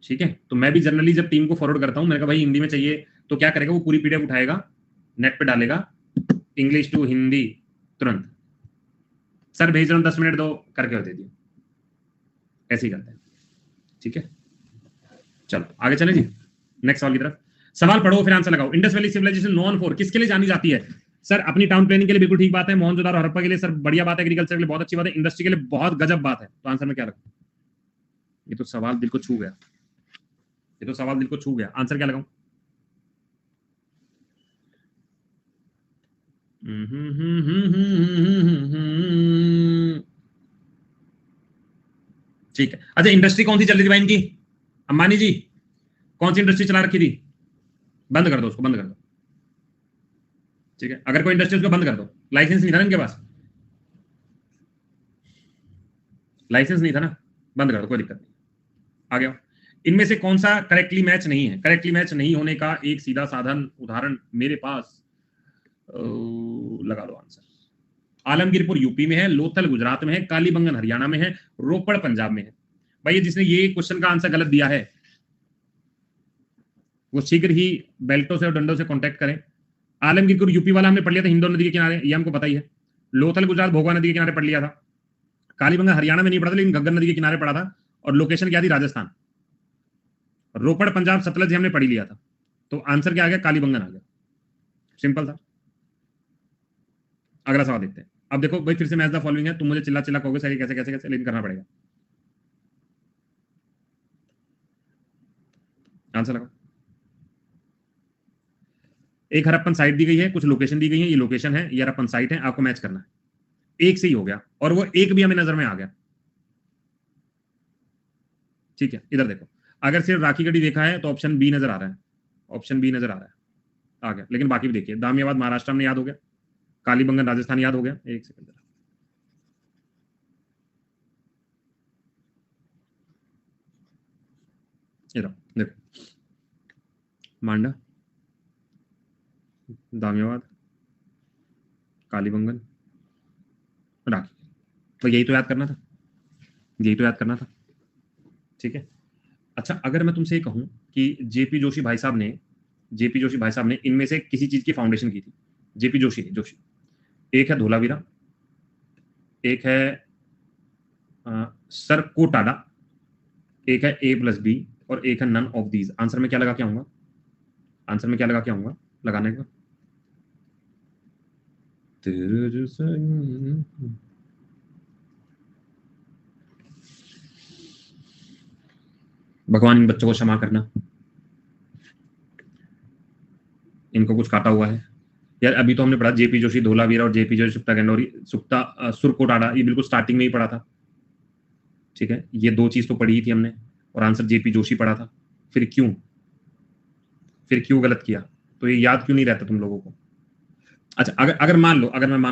ठीक है, तो मैं भी जनरली जब टीम को फॉरवर्ड करता हूँ, मैंने कहा भाई हिंदी में चाहिए, तो क्या करेगा वो पूरी पीडीएफ उठाएगा, नेट पे डालेगा, इंग्लिश टू हिंदी तुरंत, सर भेज रहा हूँ 10 मिनट दो करके दे दिया, ऐसे ही करते हैं। ठीक है, चलो आगे चले जी, नेक्स्ट सवाल की तरफ। सवाल पढ़ो फिर आंसर लगाओ। Indus valley civilization known for, किसके लिए जानी जाती है? सर अपनी टाउन प्लानिंग के लिए बिल्कुल ठीक बात है, मोहनजोदारो हड़प्पा के लिए सर बढ़िया बात है, एग्रीकल्चर के लिए बहुत अच्छी बात है, इंडस्ट्री के लिए बहुत गजब बात है। तो आंसर में क्या रखूं? ये तो सवाल दिल को छू गया, ये तो सवाल दिल को छू गया, आंसर क्या लगाऊं? ठीक है, अच्छा इंडस्ट्री कौन सी चल रही थी भाई इनकी, अंबानी जी कौन सी इंडस्ट्री चला रखी थी? बंद कर दो उसको, बंद कर दो। ठीक है, अगर कोई इंडस्ट्री उसको बंद कर दो, लाइसेंस नहीं था ना इनके पास, लाइसेंस नहीं था ना, बंद कर दो, कोई दिक्कत नहीं। आ गया, इनमें से कौन सा करेक्टली मैच नहीं है? करेक्टली मैच नहीं होने का एक सीधा साधन उदाहरण मेरे पास, लगा लो आंसर। आलमगीरपुर यूपी में है, लोथल गुजरात में है, कालीबंगन हरियाणा में है, रोपड़ पंजाब में है। भाई जिसने ये क्वेश्चन का आंसर गलत दिया है वो शीघ्र ही बेल्टो से और डंडो से कांटेक्ट करें। आलमगीरपुर यूपी वाला हमने पढ़ लिया था, हिंदू नदी के किनारे, ये हमको पता ही है। लोथल गुजरात भोगवा नदी के किनारे पढ़ लिया था। कालीबंगन हरियाणा में नहीं पढ़ा था, लेकिन घग्गर नदी के किनारे पढ़ा था, और लोकेशन क्या थी? राजस्थान। रोपड़ पंजाब सतलज हमने पढ़ी लिया था, तो आंसर क्या आ गया? कालीबंगन आ गया, सिंपल था। अगला सवाल देखते हैं। अब देखो भाई फिर से मैच द फॉलोइंग है, तुम मुझे चिल्ला चिल्ला कहोगे सर कैसे कैसे कैसे, लेकिन करना पड़ेगा। आंसर लगाओ। एक हरप्पन साइट दी गई है, कुछ लोकेशन दी गई है, ये लोकेशन है, ये हरप्पन साइट है, आपको मैच करना है। एक से ही हो गया, और वो एक भी हमें नजर में आ गया। ठीक है, इधर देखो, अगर सिर्फ राखी गढ़ी देखा है तो ऑप्शन बी नजर आ रहा है, ऑप्शन बी नजर आ रहा है, आ गया। लेकिन बाकी भी देखिए, दामियाबाद महाराष्ट्र में याद हो गया, कालीबंगन राजस्थान याद हो गया। एक सेकंड, इधर देखो, मांडा, दामियाबाद, कालीबंगन, राखी, तो यही तो याद करना था, यही तो याद करना था। ठीक है, अच्छा अगर मैं तुमसे ये कहूं कि जेपी जोशी भाई साहब ने, जेपी जोशी भाई साहब ने इनमें से किसी चीज की फाउंडेशन की थी, जेपी जोशी ने, जोशी, एक है धोलावीरा, एक है सरकोटाडा, एक है ए प्लस बी और एक है नन ऑफ दीज। आंसर में क्या लगा के आऊंगा? आंसर में क्या लगा के आऊंगा लगाने का? भगवान इन बच्चों को क्षमा करना, इनको कुछ काटा हुआ है यार। अभी तो हमने पढ़ा जेपी जोशी, धोलावीरा और जेपी जोशी, सुक्ता गेंडोरी, सुक्ता सुरकोटाडा, ये बिल्कुल स्टार्टिंग में ही पढ़ा था। ठीक है, ये दो चीज तो पढ़ी ही थी हमने, और आंसर जेपी जोशी पढ़ा था। फिर क्यों गलत किया? तो ये याद क्यों नहीं रहता तुम लोगों को? अच्छा, अगर मान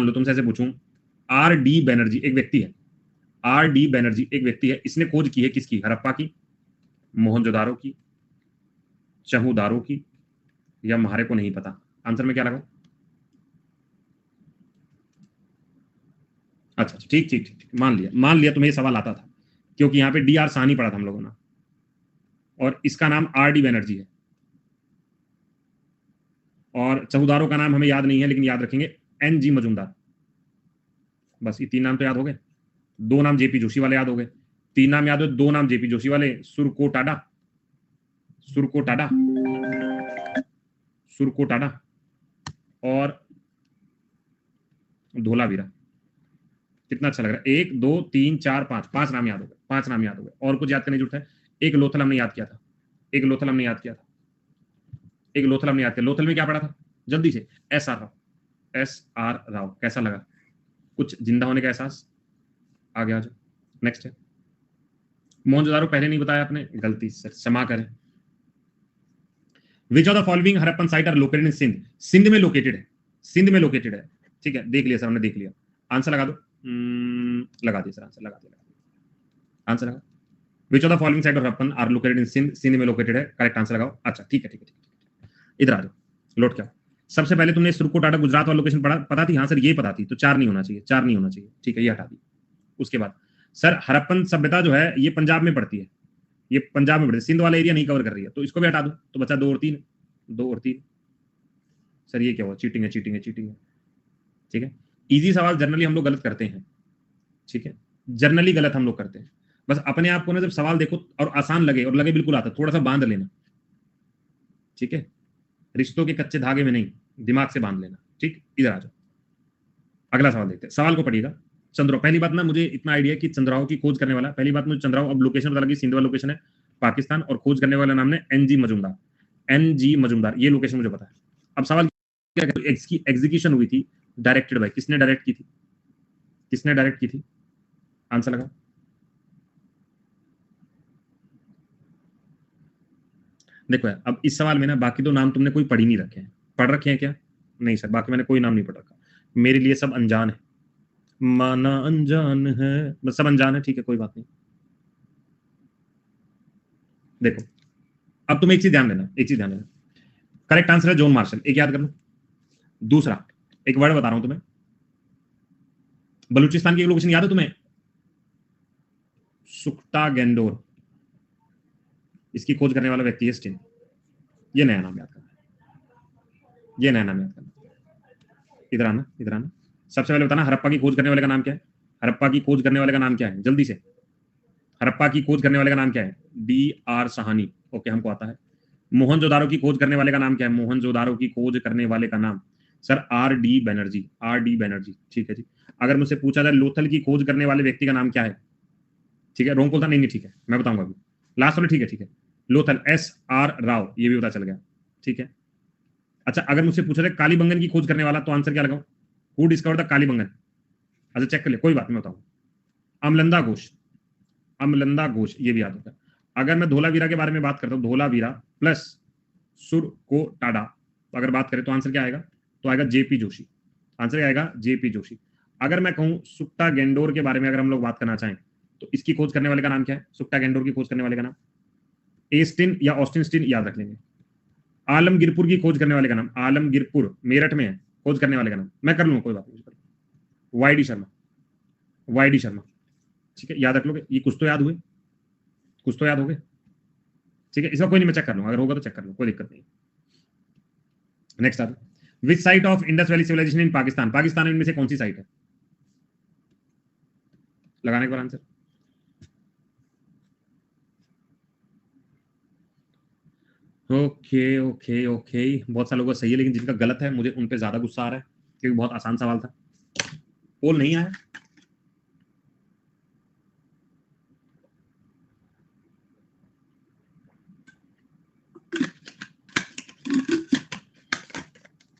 लो तुमसे ऐसे पूछूं, आर डी बैनर्जी एक व्यक्ति है, आर डी बैनर्जी एक व्यक्ति है, इसने खोज की है किसकी? हड़प्पा की, मोहनजोदारो की, चहुदारो की, या हमारे को नहीं पता। आंसर में क्या लगा? अच्छा, ठीक ठीक ठीक, मान लिया तुम्हें ये सवाल आता था, क्योंकि यहाँ पे डी आर साहनी पढ़ा था हम लोगों ने, और इसका नाम आर डी बैनर्जी है, और चहुदारों का नाम हमें याद नहीं है, लेकिन याद रखेंगे एन जी मजूमदार। बस ये तीन नाम तो याद हो गए। दो नाम जेपी जोशी वाले याद हो गए। तीन नाम याद हो, दो नाम जेपी जोशी वाले, सुरकोटाडा और धोलावीरा। कितना अच्छा लग रहा है। 1 2 3 4 5, 5 नाम याद हो गए, 5 नाम याद हो गए। और कुछ याद करने की जरूरत है? एक लोथल हमने याद किया था, लोथल में क्या पढ़ा था? जल्दी से, एस आर राव। कैसा लगा? कुछ जिंदा होने का एहसास? आगे आ जाओ, नेक्स्ट है। मोहनजोदारो पहले नहीं बताया आपने, गलती सर, क्षमा करें। Which of the following Harappan site are located in Sindh? Sindh में लोकेटेड है, ठीक है, देख लिया सर, हमने देख लिया। आंसर लगा दो। लगा दिया सर, आंसर लगा दिया। आंसर लगा। Which of the following site of Harappan are located in Sindh? Sindh में लोकेटेड है, करेक्ट आंसर लगाओ। अच्छा, ठीक है, इधर आ जाओ, लौट क्या। सबसे पहले तुमने सुरकोटाडा गुजरात वाला लोकेशन पता थी? हाँ सर, ये पता थी, तो 4 नहीं होना चाहिए, ठीक है, ये हटा दी। उसके बाद सर, हड़प्पन सभ्यता जो है ये पंजाब में पड़ती है, सिंध वाला एरिया नहीं कवर कर रही है, तो इसको भी हटा दो, तो बचा 2 और 3। सर ये क्या हुआ? चीटिंग है। ठीक है, इजी सवाल जनरली हम लोग गलत करते हैं, ठीक है, जनरली गलत हम लोग करते हैं। बस अपने आप को ना जब सवाल देखो और आसान लगे, और लगे बिल्कुल आता, थोड़ा सा बांध लेना, ठीक है, रिश्तों के कच्चे धागे में नहीं, दिमाग से बांध लेना। ठीक, इधर आ जाओ, अगला सवाल देखते हैं। सवाल को पढ़िएगा। चंद्राव, पहली बात ना मुझे इतना आइडिया कि चंद्राव की खोज करने वाला, पहली बात मुझे चंद्राव, अब लोकेशन पता लगी, सिंध वाला लोकेशन है पाकिस्तान, और खोज करने वाला नाम है एन जी मजूमदार, ये लोकेशन मुझे पता है। अब सवाल क्या, इसकी एग्जीक्यूशन हुई थी डायरेक्टेड बाय, किसने डायरेक्ट की थी? आंसर लगा। देखो यार, अब इस सवाल में ना बाकी दो नाम तुमने कोई पढ़ रखे हैं क्या? नहीं सर, बाकी मैंने कोई नाम नहीं पढ़ रखा, मेरे लिए सब अनजान है, माना अनजान है, बस सब अनजान है, ठीक है, कोई बात नहीं। देखो, अब तुम एक चीज ध्यान देना, करेक्ट आंसर है जॉन मार्शल, एक याद कर लो। दूसरा, एक वर्ड बता रहा हूं तुम्हें, बलूचिस्तान की एक लोकेशन याद है तुम्हें? सुक्ता गेंडोर, इसकी खोज करने वाला व्यक्ति है स्टिन। ये नया नाम याद करना, इधर आना। सबसे पहले बताना, हड़प्पा की खोज करने वाले का नाम क्या है? जल्दी से, हड़प्पा की खोज करने वाले का नाम क्या है? डी आर साहनी, ओके, हमको आता है। मोहनजोदारो की खोज करने वाले का नाम क्या है? सर आर डी बैनर्जी, ठीक है जी। अगर मुझसे पूछा जाए लोथल की खोज करने वाले व्यक्ति का नाम क्या है? ठीक है, रोंग नहीं, ठीक है, मैं बताऊंगा अभी, लास्ट वाले, ठीक है, लोथल, एस आर राव, ये भी पता चल गया, ठीक है। अच्छा, अगर मुझसे पूछा जाए कालीबंगन की खोज करने वाला, तो आंसर क्या लगाऊं? Who discovered the Kalibangan? अच्छा, चेक कर ले, कोई बात नहीं, बताऊं। अमलंदा घोष, ये भी याद होता है। अगर मैं धोलावीरा के बारे में बात करता हूं, धोलावीरा प्लस सुरकोटाडा, तो अगर बात करें तो आंसर क्या आएगा? तो आएगा जेपी जोशी, अगर मैं कहूं सुक्ता गेंडोर के बारे में अगर हम लोग बात करना चाहें, तो इसकी खोज करने वाले का नाम क्या है? सुक्ता गेंडोर की खोज करने वाले का नाम एस्टिन या ऑस्टिन स्टिन, याद रख लेंगे। आलमगीरपुर की खोज करने वाले का नाम, आलमगीरपुर मेरठ में है, खोज करने वाले का नाम मैं कर लूंगा, कोई बात नहीं, वाई डी शर्मा, ठीक है, याद रख लोगे। ये कुछ तो याद हो गए, ठीक है, इसका कोई नहीं, मैं चेक कर लूंगा, अगर होगा तो चेक कर लो, कोई दिक्कत नहीं। नेक्स्ट आता, which site of Indus valley civilization in Pakistan इनमें से कौन सी साइट है? लगाने के बाद आंसर, ओके ओके ओके, बहुत सारे लोगों का सही है, लेकिन जिनका गलत है मुझे उन पे ज्यादा गुस्सा आ रहा है, क्योंकि बहुत आसान सवाल था। पोल नहीं आया।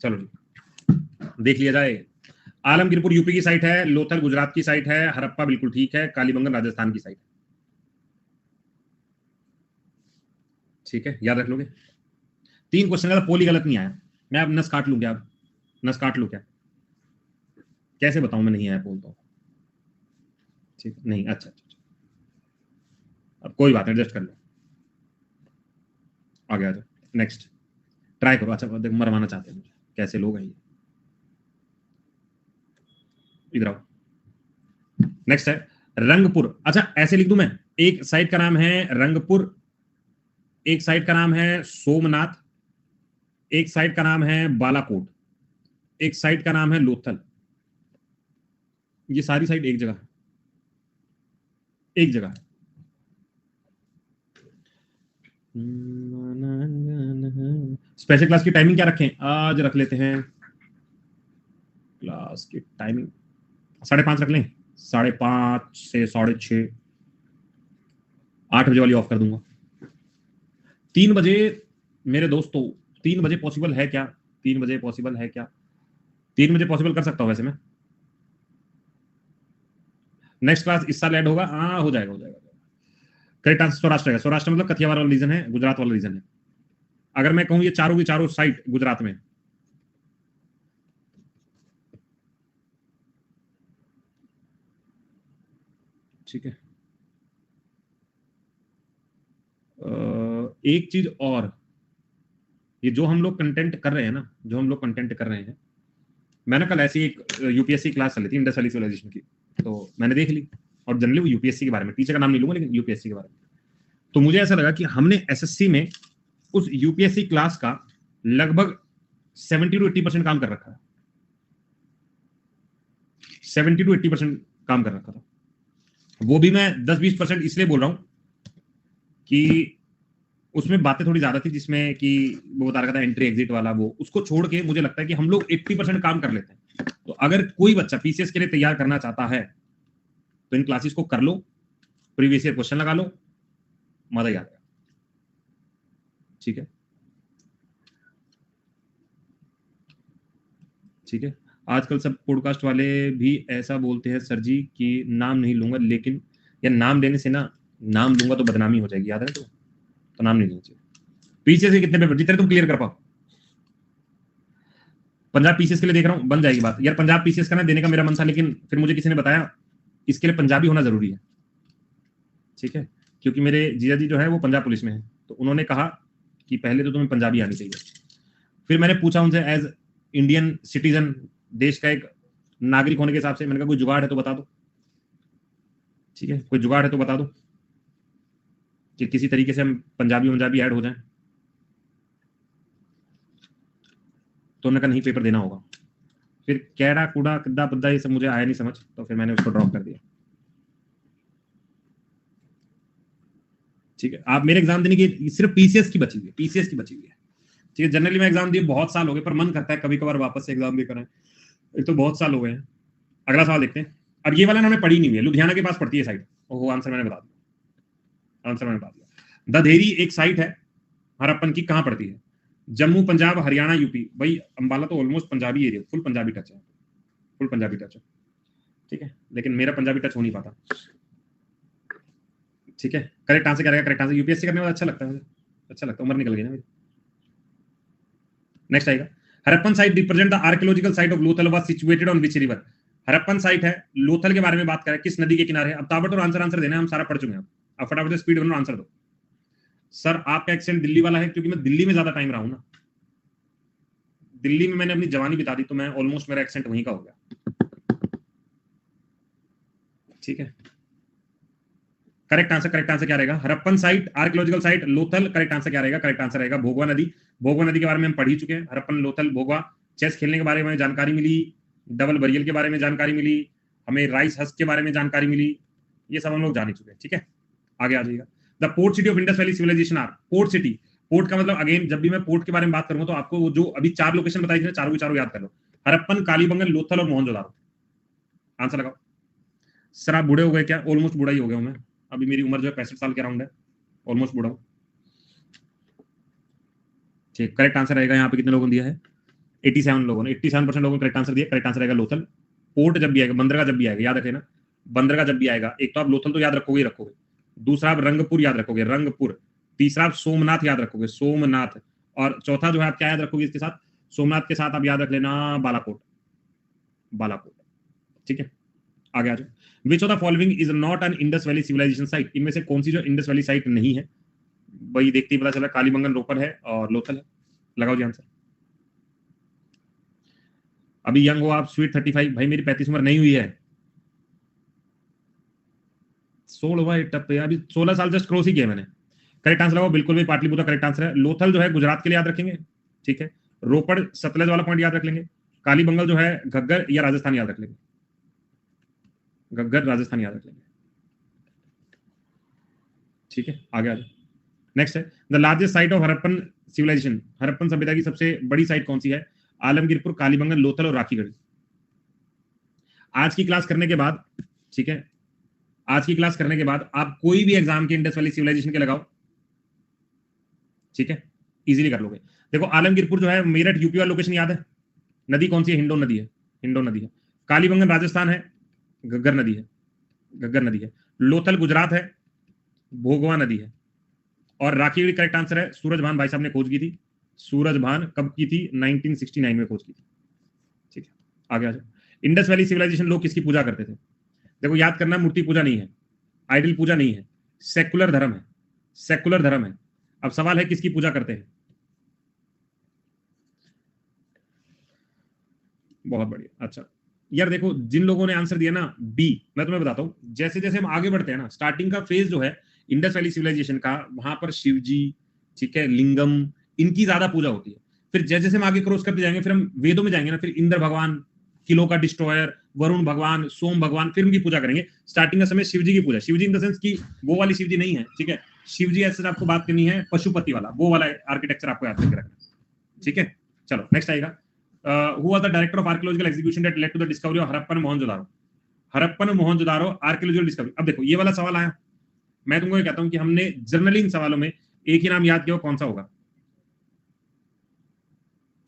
चलो देख लिया जाए। आलमगीरपुर यूपी की साइट है, लोथल गुजरात की साइट है, हरप्पा बिल्कुल ठीक है, कालीबंगन राजस्थान की साइट है। ठीक है, याद रख लोगे। 3 क्वेश्चन का पोल ही गलत नहीं आया। मैं अब नस काट लूं क्या? अब नस काट लूं क्या? कैसे बताऊं मैं नहीं आया पोल तो? ठीक नहीं, अच्छा अच्छा, अब कोई बात नहीं, एडजस्ट कर लो। आगे आ जाओ, नेक्स्ट ट्राई करो। अच्छा देखो, मरवाना चाहते हैं मुझे, कैसे लोग हैं ये। इधर आओ। नेक्स्ट है रंगपुर। अच्छा ऐसे लिख दूं मैं, एक साइट का नाम है रंगपुर, एक साइट का नाम है सोमनाथ, एक साइट का नाम है बालाकोट, एक साइट का नाम है लोथल। ये सारी साइट एक जगह, एक जगह। स्पेशल क्लास की टाइमिंग क्या रखें? आज रख लेते हैं क्लास की टाइमिंग 5:30 रख लें। 5:30 से 6:30, 8 बजे वाली ऑफ कर दूंगा। 3 बजे मेरे दोस्तों, 3 बजे पॉसिबल है क्या? 3 बजे पॉसिबल है क्या? 3 बजे पॉसिबल कर सकता हूँ वैसे मैं। नेक्स्ट क्लास इस साल ऐड होगा? हाँ हो जाएगा, हो जाएगा। करेक्ट आंसर सौराष्ट्र है। सौराष्ट्र मतलब कथियावाड़ वाला रीजन है, गुजरात वाला रीजन है। अगर मैं कहूँ ये चारों की चारों साइट गुजरात में, ठीक है। एक चीज और, ये जो हम लोग कंटेंट कर रहे हैं ना, जो हम लोग कंटेंट कर रहे हैं, मैंने कल ऐसी एक यूपीएससी क्लास चली थी इंडस वैली सिविलाइजेशन की, तो मैंने देख ली। और जनरली वो यूपीएससी के बारे में, टीचर का नाम नहीं लूंगा लेकिन यूपीएससी के बारे में। तो मुझे ऐसा लगा कि हमने एसएससी में उस यूपीएससी क्लास का लगभग 70 to 80% काम कर रखा है। 70 to 80% काम कर रखा था। वो भी मैं 10-20% इसलिए बोल रहा हूं कि उसमें बातें थोड़ी ज्यादा थी, जिसमें कि वो बता रहा था एंट्री एग्जिट वाला, वो उसको छोड़ के मुझे लगता है कि हम लोग 80% काम कर लेते हैं। तो अगर कोई बच्चा पीसीएस के लिए तैयार करना चाहता है तो इन क्लासेस को कर लो, प्रीवियस ईयर क्वेश्चन लगा लो, मजा ही आ जाएगा। ठीक है, ठीक है। आजकल सब पॉडकास्ट वाले भी ऐसा बोलते हैं सर जी कि नाम नहीं लूंगा, लेकिन या नाम लेने से ना, नाम लूंगा तो बदनामी हो जाएगी, याद है तो नाम नहीं लेना चाहिए। पीसीएस के कितने पेपर जितने तुम क्लियर कर पाओ। पंजाब पीसीएस के लिए देख रहा हूँ, बन जाएगी बात यार। पंजाब पीसीएस का ना देने का मेरा मन था, लेकिन फिर मुझे किसी ने बताया इसके लिए पंजाबी होना जरूरी है। ठीक है, क्योंकि मेरे जीजा जी जो है वो पंजाब पुलिस में है, तो उन्होंने कहा कि पहले तो तुम्हें पंजाबी आनी चाहिए। फिर मैंने पूछा उनसे एज इंडियन सिटीजन, देश का एक नागरिक होने के हिसाब से, मैंने कहा कोई जुगाड़ है तो बता दो। ठीक है, कोई जुगाड़ है तो बता दो कि किसी तरीके से हम पंजाबी ऐड हो जाए। तो उन्होंने कहा नहीं, पेपर देना होगा। फिर कैड़ा कूड़ा किद्दा बद्दा ये सब मुझे आया नहीं समझ, तो फिर मैंने उसको ड्रॉप कर दिया। ठीक है, आप मेरे एग्जाम देने की सिर्फ पीसीएस की बची हुई है, पीसीएस की बची हुई है। ठीक है, जनरली मैं एग्जाम दिए बहुत साल हो गए, पर मन करता है कभी कभार वापस से एग्जाम देकर आए। एक तो बहुत साल हो गए हैं। अगला सवाल देखते हैं। अब ये वाला ना हमें पढ़ी नहीं हुई है, लुधियाना के पास पड़ती है साइड। ओहो, आंसर मैंने बता दिया, आंसर मैंने बता दिया। दधेरी एक साइट है हरप्पन की, कहां पड़ती है? जम्मू, पंजाब, हरियाणा, यूपी। भाई अंबाला तो almost Punjabi area, full Punjabi touch है, फुल पंजाबी टच है। ठीक है, लेकिन मेरा पंजाबी टच हो नहीं पाता। ठीक है, करेक्ट आंसर क्या रहेगा? करेक्ट आंसर यूपीएससी करने में अच्छा लगता है मुझे, अच्छा लगता है, उम्र निकल गई ना मेरी। नेक्स्ट आएगा, Harappan site represent the archaeological site of Lothal was situated on which river? Harappan site है, लोथल के बारे में बात करें, किस नदी के किनारे है? अब ताबड़तोड़ आंसर देना है, हम सारा पढ़ चुके हैं। अब फटाफट से स्पीड बनो, आंसर दो। सर आपका एक्सेंट दिल्ली वाला है, क्योंकि मैं दिल्ली में ज्यादा टाइम रहा हूं ना, दिल्ली में मैंने अपनी जवानी बिता दी, तो मैं ऑलमोस्ट मेरा एक्सेंट वहीं का हो गया। ठीक है, करेक्ट आंसर क्या रहेगा? Harappan site, archaeological site, Lothal. Correct answer क्या रहेगा? करेक्ट आंसर रहेगा भोगवा नदी। भोगवा नदी के बारे में हम पढ़ ही चुके हैं, हरप्पन, लोथल, भोगवा। चेस खेलने के बारे में जानकारी मिली, डबल बरियल के बारे में जानकारी मिली, हमें राइस हस्क के बारे में जानकारी मिली, ये सब हम लोग जान ही चुके हैं। ठीक है, आगे आ जाइएगा। The port city of Indus valley civilization are, port city, port का मतलब अगेन जब भी मैं पोर्ट के बारे में बात करूंगा तो आपको वो जो अभी 4 लोकेशन बताई थी ना, चारों की चारों याद कर लो। हरप्पन, कालीबंगन, लोथल और मोहनजोदारो। आंसर लगाओ। सर आप बूढ़े हो गए क्या? ऑलमोस्ट बूढ़ा ही हो गया हूं मैं। अभी मेरी उम्र जो है 65 साल के अराउंड है, ऑलमोस्ट बूढ़ा हूं। ठीक, करेक्ट आंसर रहेगा यहाँ पे कितने लोगों ने दिया है? 87 लोगों ने, 87% लोगों ने करेक्ट आंसर दिया। करेक्ट आंसर रहेगा लोथल। पोर्ट जब भी आएगा, बंदरगाह जब भी आएगा, याद रखे ना, बंदरगाह जब भी आएगा, एक तो आप लोथल तो याद रखोगे ही रखोगे, दूसरा आप रंगपुर याद रखोगे, रंगपुर, तीसरा आप सोमनाथ याद रखोगे, सोमनाथ, और चौथा जो है आप क्या याद रखोगे इसके साथ? सोमनाथ के साथ आप याद रख लेना बालाकोट, बालाकोट। ठीक है, आगे आ जाओ। Which of the following is not an Indus valley civilization site? इनमें से कौन सी जो इंडस वैली साइट नहीं है? वही देखते ही पता चला, कालीबंगन रोपर है और लोथल है। लगाओ जी आंसर। अभी यंग हो आप, स्वीट 35। भाई मेरी 35 उम्र नहीं हुई है, 16 टप पे, अभी 16 साल जस्ट क्रॉस ही किया मैंने। करेक्ट आंसर लगाओ, बिल्कुल भी पाटलिपुत्र करेक्ट आंसर है। लोथल जो है गुजरात के लिए याद रखेंगे, ठीक है। रोपड़ सतलज वाला पॉइंट याद रख लेंगे। कालीबंगल जो है घग्गर या राजस्थान याद रख लेंगे, घग्गर राजस्थान याद रख लेंगे। ठीक है, आगे आ जाओ। नेक्स्ट है the largest site of Harappan civilization. Harappan सभ्यता की सबसे बड़ी साइट कौन सी है? आलमगीरपुर, कालीबंगन, लोथल और राखीगढ़ी। आज की क्लास करने के बाद, ठीक है, आज की क्लास करने के बाद आप कोई भी एग्जाम के इंडस वैली सिविलाइजेशन के लगाओ, ठीक है, इजीली कर लोगे। देखो आलमगीरपुर जो है मेरठ यूपी वाला लोकेशन याद है, नदी कौन सी है? हिंडो नदी है, हिंडो नदी है। कालीबंगन राजस्थान है, घग्गर नदी है, घग्गर नदी है। लोथल गुजरात है, भोगवा नदी है। और राखीगढ़ी करेक्ट आंसर है। सूरजभान भाई साहब ने खोज की थी, सूरजभान कब की थी? 1969 में खोज की थी। ठीक है, आगे आ जाओ। इंडस वैली सिविलाइजेशन लोग किसकी पूजा करते थे? देखो याद करना, मूर्ति पूजा नहीं है, आइडल पूजा नहीं है, सेकुलर धर्म है, सेकुलर धर्म है। अब सवाल है किसकी पूजा करते हैं? बहुत बढ़िया। अच्छा यार देखो, जिन लोगों ने आंसर दिया ना बी, मैं तुम्हें बताता हूं, जैसे जैसे हम आगे बढ़ते हैं ना, स्टार्टिंग का फेज जो है इंडस वैली सिविलाइजेशन का, वहां पर शिव जी, ठीक है, लिंगम, इनकी ज्यादा पूजा होती है। फिर जैसे जैसे हम आगे क्रॉस करते जाएंगे, फिर हम वेदों में जाएंगे ना, फिर इंद्र भगवान, किलों का डिस्ट्रॉयर, वरुण भगवान, सोम भगवान, फिर उनकी पूजा करेंगे। स्टार्टिंग का समय शिव जी की पूजा, शिव जी इन द सेंस की वो वाली शिव जी नहीं है, ठीक है। शिव जी ऐसे आपको बात करनी है पशुपति वाला, वो वाला आर्किटेक्चर आपको याद करके रखना, ठीक है। चलो नेक्स्ट आएगा, who was the director of archaeological execution that led to the discovery of Harappan Mohenjodaro? Harappan Mohenjodaro archaeological discovery. अब देखो ये वाला सवाल आया, मैं तुमको ये कहता हूं कि हमने जनरली इन सवालों में एक ही नाम याद किया, कौन सा होगा?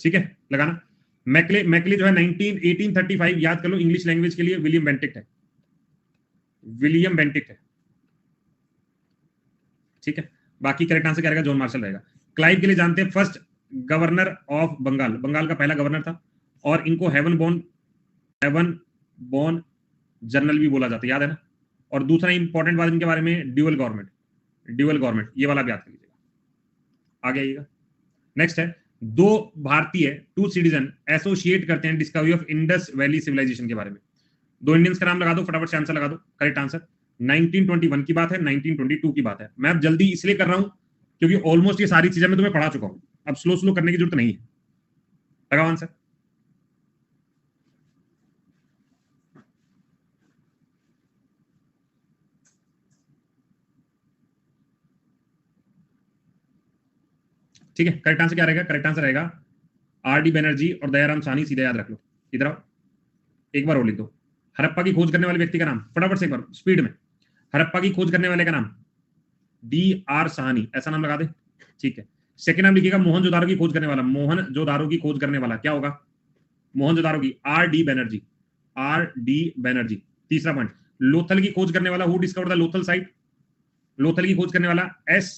ठीक है, लगाना। मैकले, मैकले जो है 1835 याद कर लो, इंग्लिश लैंग्वेज के लिए विलियम बेंटिक्ट है, विलियम बेंटिक्ट है, ठीक है। बाकी करेक्ट आंसर क्या रहेगा? जॉन मार्शल रहेगा। क्लाइव के लिए जानते हैं, first governor of Bengal, Bengal का पहला गवर्नर था, और इनको हेवन बोर्न जनरल भी बोला जाता है, याद है ना। और दूसरा इंपॉर्टेंट बात इनके बारे में, ड्यूअल गवर्नमेंट, ड्यूअल गवर्नमेंट, ये वाला भी याद कर लीजिएगा। आगे आइएगा। नेक्स्ट है, दो भारतीय, टू सिटीजन एसोसिएट करते हैं discovery of Indus valley civilization के बारे में। दो इंडियंस का नाम लगा दो, फटाफट से आंसर लगा दो। करेक्ट आंसर 1921 की बात है, 1922 की बात है। मैं अब जल्दी इसलिए कर रहा हूं क्योंकि ऑलमोस्ट ये सारी चीजें मैं तुम्हें पढ़ा चुका हूं, अब स्लो स्लो करने की जरूरत नहीं है। लगाओ आंसर। ठीक है, करेक्ट आंसर क्या रहेगा? करेक्ट आंसर रहेगा आर डी बनर्जी और दयाराम साहनी, सीधा याद रख लो। इधर आओ, एक बार और लिख दो। हरप्पा की खोज करने वाले व्यक्ति का नाम फटाफट से एक बार स्पीड में। हरप्पा की खोज करने वाले का नाम डी आर साहनी, ऐसा नाम लगा दे, ठीक है। सेकंड नाम लिखिएगा मोहनजोदारो की खोज करने वाला, मोहनजोदारो की खोज करने वाला क्या होगा? मोहनजोदारो की R D Banerjee, R D Banerjee. तीसरा पॉइंट, लोथल की खोज करने वाला, who discovered the Lothal site? Lothal की खोज करने वाला एस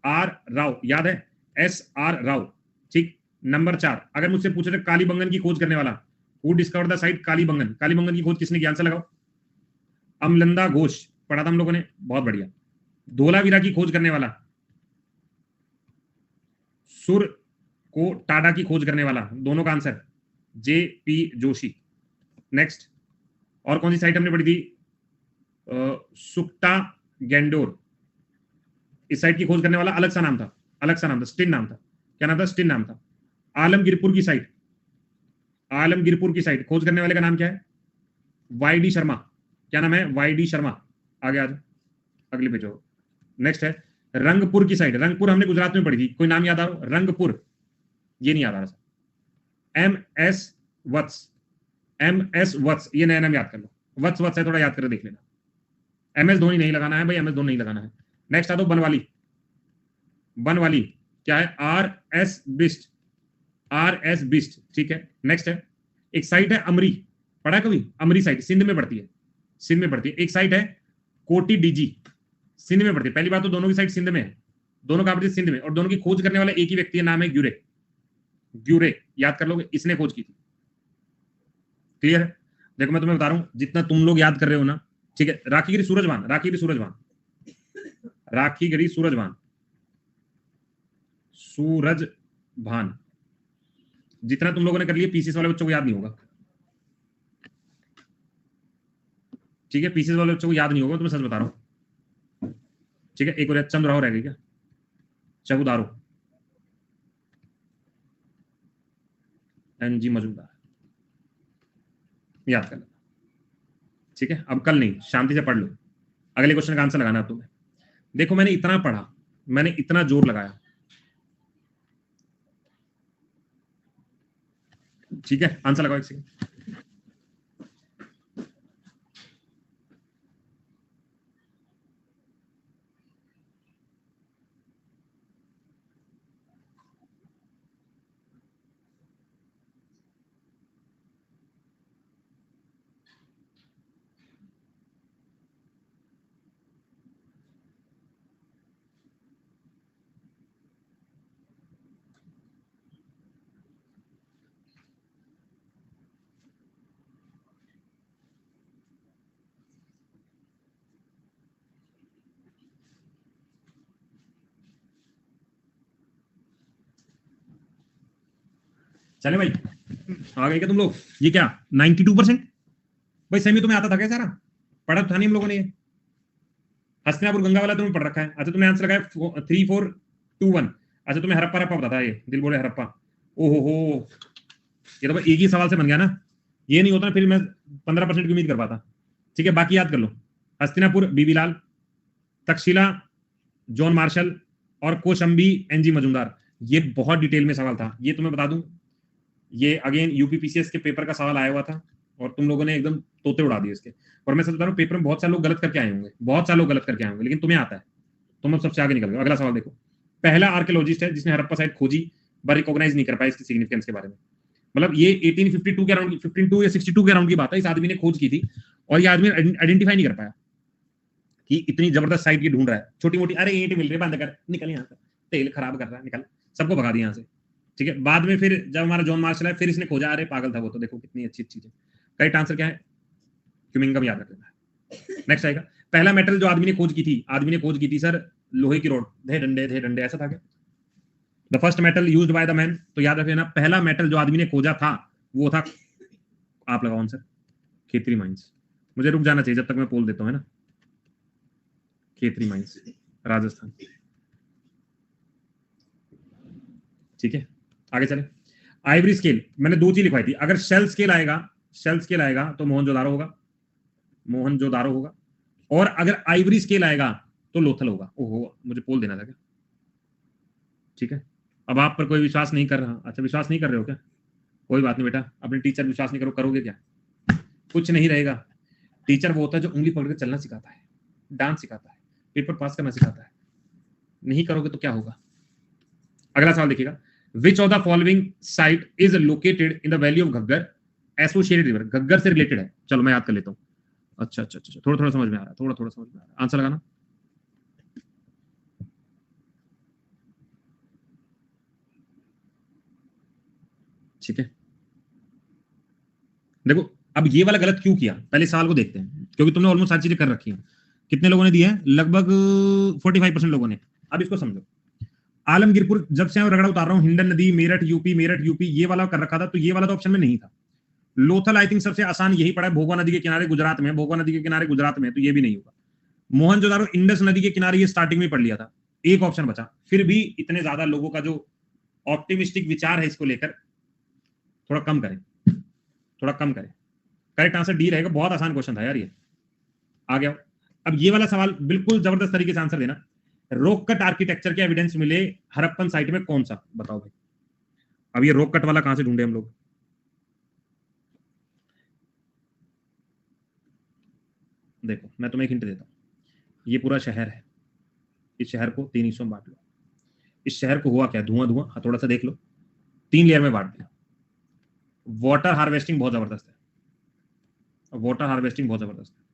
आर राव, याद है, एस आर राव, ठीक। नंबर 4, अगर मुझसे पूछे तो कालीबंगन की खोज करने वाला, who discovered the site Kalibangan? Kalibangan की खोज किसने की? आंसर लगाओ। अमलंदा घोष, पढ़ा था हम लोगों ने, बहुत बढ़िया। धोलावीरा की खोज करने वाला, सुर को टाडा की खोज करने वाला, दोनों का answer J P Joshi. Next, और कौन सी साइट हमने पढ़ी थी? सुक्टा गैंडोर, इस साइट की खोज करने वाला अलग सा नाम था, अलग सा नाम था, स्टिन नाम था, क्या नाम था? स्टिन नाम था। आलमगीरपुर की साइट, आलमगीरपुर की साइट खोज करने वाले का नाम क्या है? वाई डी शर्मा, क्या नाम है? Y D Sharma. आगे आ जाओ, अगले पेज हो। नेक्स्ट है, रंगपुर की साइड, रंगपुर हमने गुजरात में पढ़ी थी, कोई नाम याद आ रहा? रंगपुर, ये नहीं याद आ रहा। एम एस वत्स, एम एस वत्स, ये नया नाम याद कर लो। वत्स वत्स है, थोड़ा याद कर देख लेना। एम एस धोनी नहीं लगाना है भाई, एम एस धोनी नहीं लगाना है। नेक्स्ट आ दो बनवाली, बनवाली क्या है? R S Bisht, R S Bisht, ठीक है। नेक्स्ट है, एक साइट है अमरी, पढ़ा कभी? अमरी साइट सिंध में पड़ती है, सिंध में पड़ती है। एक साइट है कोटी डीजी, सिंध में पड़ती है। पहली बात तो दोनों की साइट सिंध में है, दोनों कैपिटल सिंध में, और दोनों की खोज करने वाला एक ही व्यक्ति है, नाम है ग्यूरे, ग्यूरे याद कर लोगे, इसने खोज की थी। क्लियर है? देखो मैं तुम्हें बता रहा हूं, जितना तुम लोग याद कर रहे हो ना, ठीक है। राखीगिरी सूरजभान, राखीगिरी सूरजभान, राखीगिरी सूरजभान, सूरजभान, जितना तुम लोगों ने कर लिया, पीसीएस वाले बच्चों को याद नहीं होगा, ठीक है। पीसीएस वाले बच्चों को याद नहीं होगा, तुम्हें सच बता रहा हूं, ठीक है। एक और चंद्रराव रह गई क्या? चबुदारो, एनजी मजूमदार, याद कर लेना, ठीक है। अब कल नहीं, शांति से पढ़ लो, अगले क्वेश्चन का आंसर लगाना तुम्हें। देखो मैंने इतना पढ़ा, मैंने इतना जोर लगाया, ठीक है। आंसर लगाओ एक सेकंड। चले भाई, आ गए क्या तुम लोग? ये क्या 92%? भाई सेमी तुम्हें आता था क्या सारा? पढ़ा था नहीं हम लोगों ने? ये हस्तिनापुर गंगा वाला तुमने पढ़ रखा है। अच्छा तुमने आंसर लगाया 3421। अच्छा तुम्हें हरप्पा हरप्पा पता था, ये दिल बोले हरप्पा। ओहो हो, ये तो भाई एक ही सवाल से बन गया ना, ये नहीं होता फिर मैं 15% की उम्मीद कर पाता, ठीक है। बाकी याद कर लो, हस्तिनापुर बीबीलाल, तक्षशिला जॉन मार्शल, और कोशंबी एनजी मजूमदार। ये बहुत डिटेल में सवाल था, ये तुम्हें बता दूं, ये अगेन यूपीपीसीएस के पेपर का सवाल आया हुआ था, और तुम लोगों ने एकदम तोते उड़ा दिए इसके। और मैं सच बता रहा हूं, पेपर में बहुत सारे लोग गलत करके आए होंगे, बहुत सारे लोग गलत करके आए होंगे, लेकिन तुम्हें आता है, तुम अब सबसे आगे निकल गए। अगला सवाल देखो, पहला आर्कियोलॉजिस्ट है जिसने हड़प्पा साइट खोजी, पर रिकॉग्नाइज नहीं कर पाया इसकी सिग्निफिकेंस के बारे में। मतलब ये 1852 के अराउंड, 52 या 62 के अराउंड की बात है, इस आदमी ने खोज की थी, और ये आदमी आइडेंटिफाई नहीं कर पाया कि इतनी जबरदस्त साइट ये ढूंढ रहा है। छोटी मोटी, अरे ईंट मिल रही है, बंद कर, निकल यहाँ से, तेल खराब कर रहा है, निकल, सबको भगा दिया यहाँ से, ठीक है। बाद में फिर जब हमारा जॉन मार्शल है, फिर इसने खोजा, अरे पागल था वो तो, देखो कितनी अच्छी चीज है। करेक्ट आंसर क्या है? क्यूमिंगम, याद रख लेना है। नेक्स्ट आएगा, पहला मेटल जो आदमी ने खोज की थी, आदमी ने खोज की थी सर लोहे की रोड, थे डंडे, ऐसा था क्या? The first metal used by the man, तो याद रख लेना, पहला मेटल जो आदमी ने खोजा था वो था, आप लगाओ आंसर, खेतरी माइंस। मुझे रुक जाना चाहिए जब तक मैं पोल देता हूँ, है ना। खेतरी माइंस, राजस्थान, ठीक है। आगे चले, आइवरी स्केल, मैंने दो चीज लिखवाई थी, अगर शेल स्केल आएगा, शेल स्केल आएगा तो मोहनजोदारो होगा, मोहनजोदारो होगा, और अगर आइवरी स्केल आएगा तो लोथल होगा। ओहो, मुझे पोल देना था क्या? ठीक है, अब आप पर कोई विश्वास नहीं कर रहा। अच्छा विश्वास नहीं कर रहे हो क्या? कोई बात नहीं बेटा, अपने टीचर विश्वास नहीं करो, करोगे क्या? कुछ नहीं रहेगा। टीचर वो होता है जो उंगली पकड़ के चलना सिखाता है, डांस सिखाता है, पेपर पास करना सिखाता है। नहीं करोगे तो क्या होगा? अगला सवाल देखिएगा, विच of the following site is located in the valley of Ghaggar associated river, Ghaggar से रिलेटेड है। चलो मैं याद कर लेता हूँ। अच्छा, थोड़ा थोड़ा समझ में आ रहा है, थोड़ा थोड़ा समझ में आ रहा है। आंसर लगाना, ठीक है। देखो अब ये वाला गलत क्यों किया, पहले सवाल को देखते हैं, क्योंकि तुमने ऑलमोस्ट सारी चीजें कर रखी हैं। कितने लोगों ने दिए हैं? लगभग 45% लोगों ने। अब इसको समझो, आलमगीरपुर, जब से मैं रगड़ा उतार रहा हूँ, हिंडन नदी, मेरठ यूपी, ये वाला कर रखा था, तो ये वाला तो ऑप्शन में नहीं था। लोथल आई थिंक सबसे आसान यही पड़ा है, भोगवा नदी के किनारे गुजरात में, भोगवा नदी के किनारे गुजरात में, तो ये भी नहीं होगा। मोहनजोदारो इंडस नदी के किनारे, ये स्टार्टिंग में पढ़ लिया था, एक ऑप्शन बचा। फिर भी इतने ज्यादा लोगों का जो ऑप्टिमिस्टिक विचार है इसको लेकर, थोड़ा कम करें, थोड़ा कम करें। करेक्ट आंसर डी रहेगा, बहुत आसान क्वेश्चन था यार ये। आ गया। अब ये वाला सवाल बिल्कुल जबरदस्त तरीके से आंसर देना, रॉक कट आर्किटेक्चर के एविडेंस मिले हड़प्पन साइट में, कौन सा बताओ भाई। अब ये रॉक कट वाला कहां से ढूंढे हम लोग? देखो मैं तुम्हें एक हिंट देता हूं, ये पूरा शहर है, इस शहर को 3 हिस्सों में बांट लो। इस शहर को हुआ क्या, धुआं धुआं, थोड़ा सा देख लो, 3 लेयर में बांट दिया। वाटर हार्वेस्टिंग बहुत जबरदस्त है, वाटर हार्वेस्टिंग बहुत जबरदस्त है।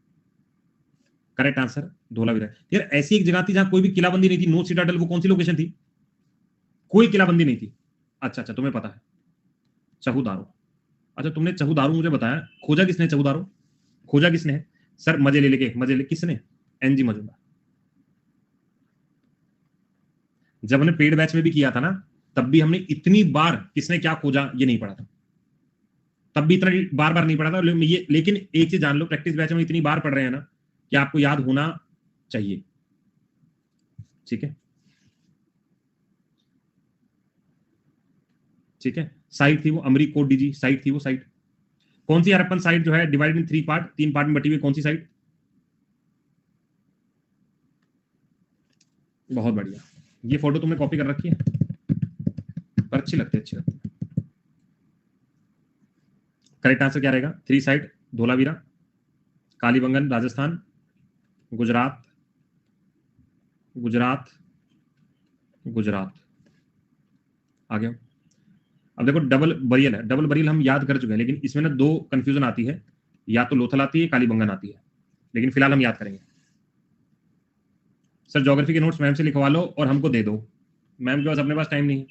Correct answer Dholavira. यार ऐसी एक जगह थी जहां कोई भी किलाबंदी नहीं थी, नो सिटाडेल, वो कौन सी लोकेशन थी? कोई किलाबंदी नहीं थी। अच्छा अच्छा, तुम्हें पता है, चहुदारो। अच्छा तुमने चहुदारो मुझे बताया, खोजा किसने चहुदारो? खोजा किसने है सर? मजे ले लेके, मजे ले किसने? एनजी मजूमदार। जब हमने पेड बैच में भी किया था ना, तब भी हमने इतनी बार किसने क्या खोजा ये नहीं पढ़ा था, तब भी इतना बार बार नहीं पढ़ा था ये। लेकिन एक चीज जान लो, प्रैक्टिस बैच में इतनी बार पढ़ रहे हैं ना कि आपको याद होना चाहिए। ठीक है ठीक है। साइट थी वो अमरी कोट डीजी साइट थी वो साइट। कौन सी हड़प्पन साइट जो है डिवाइडेड इन 3 पार्ट, 3 पार्ट में बटी हुई, कौन सी साइट? बहुत बढ़िया। ये फोटो तुमने कॉपी कर रखी है पर अच्छी लगती है, अच्छी लगती है। करेक्ट आंसर क्या रहेगा? 3 साइट, धोलावीरा, कालीबंगन राजस्थान, गुजरात, गुजरात, गुजरात। आगे अब देखो डबल बरियल है, डबल बरियल हम याद कर चुके हैं, लेकिन इसमें ना 2 कंफ्यूजन आती है, या तो लोथल आती है, कालीबंगन आती है, लेकिन फिलहाल हम याद करेंगे। सर ज्योग्राफी के नोट्स मैम से लिखवा लो और हमको दे दो। मैम के पास अपने पास टाइम नहीं है,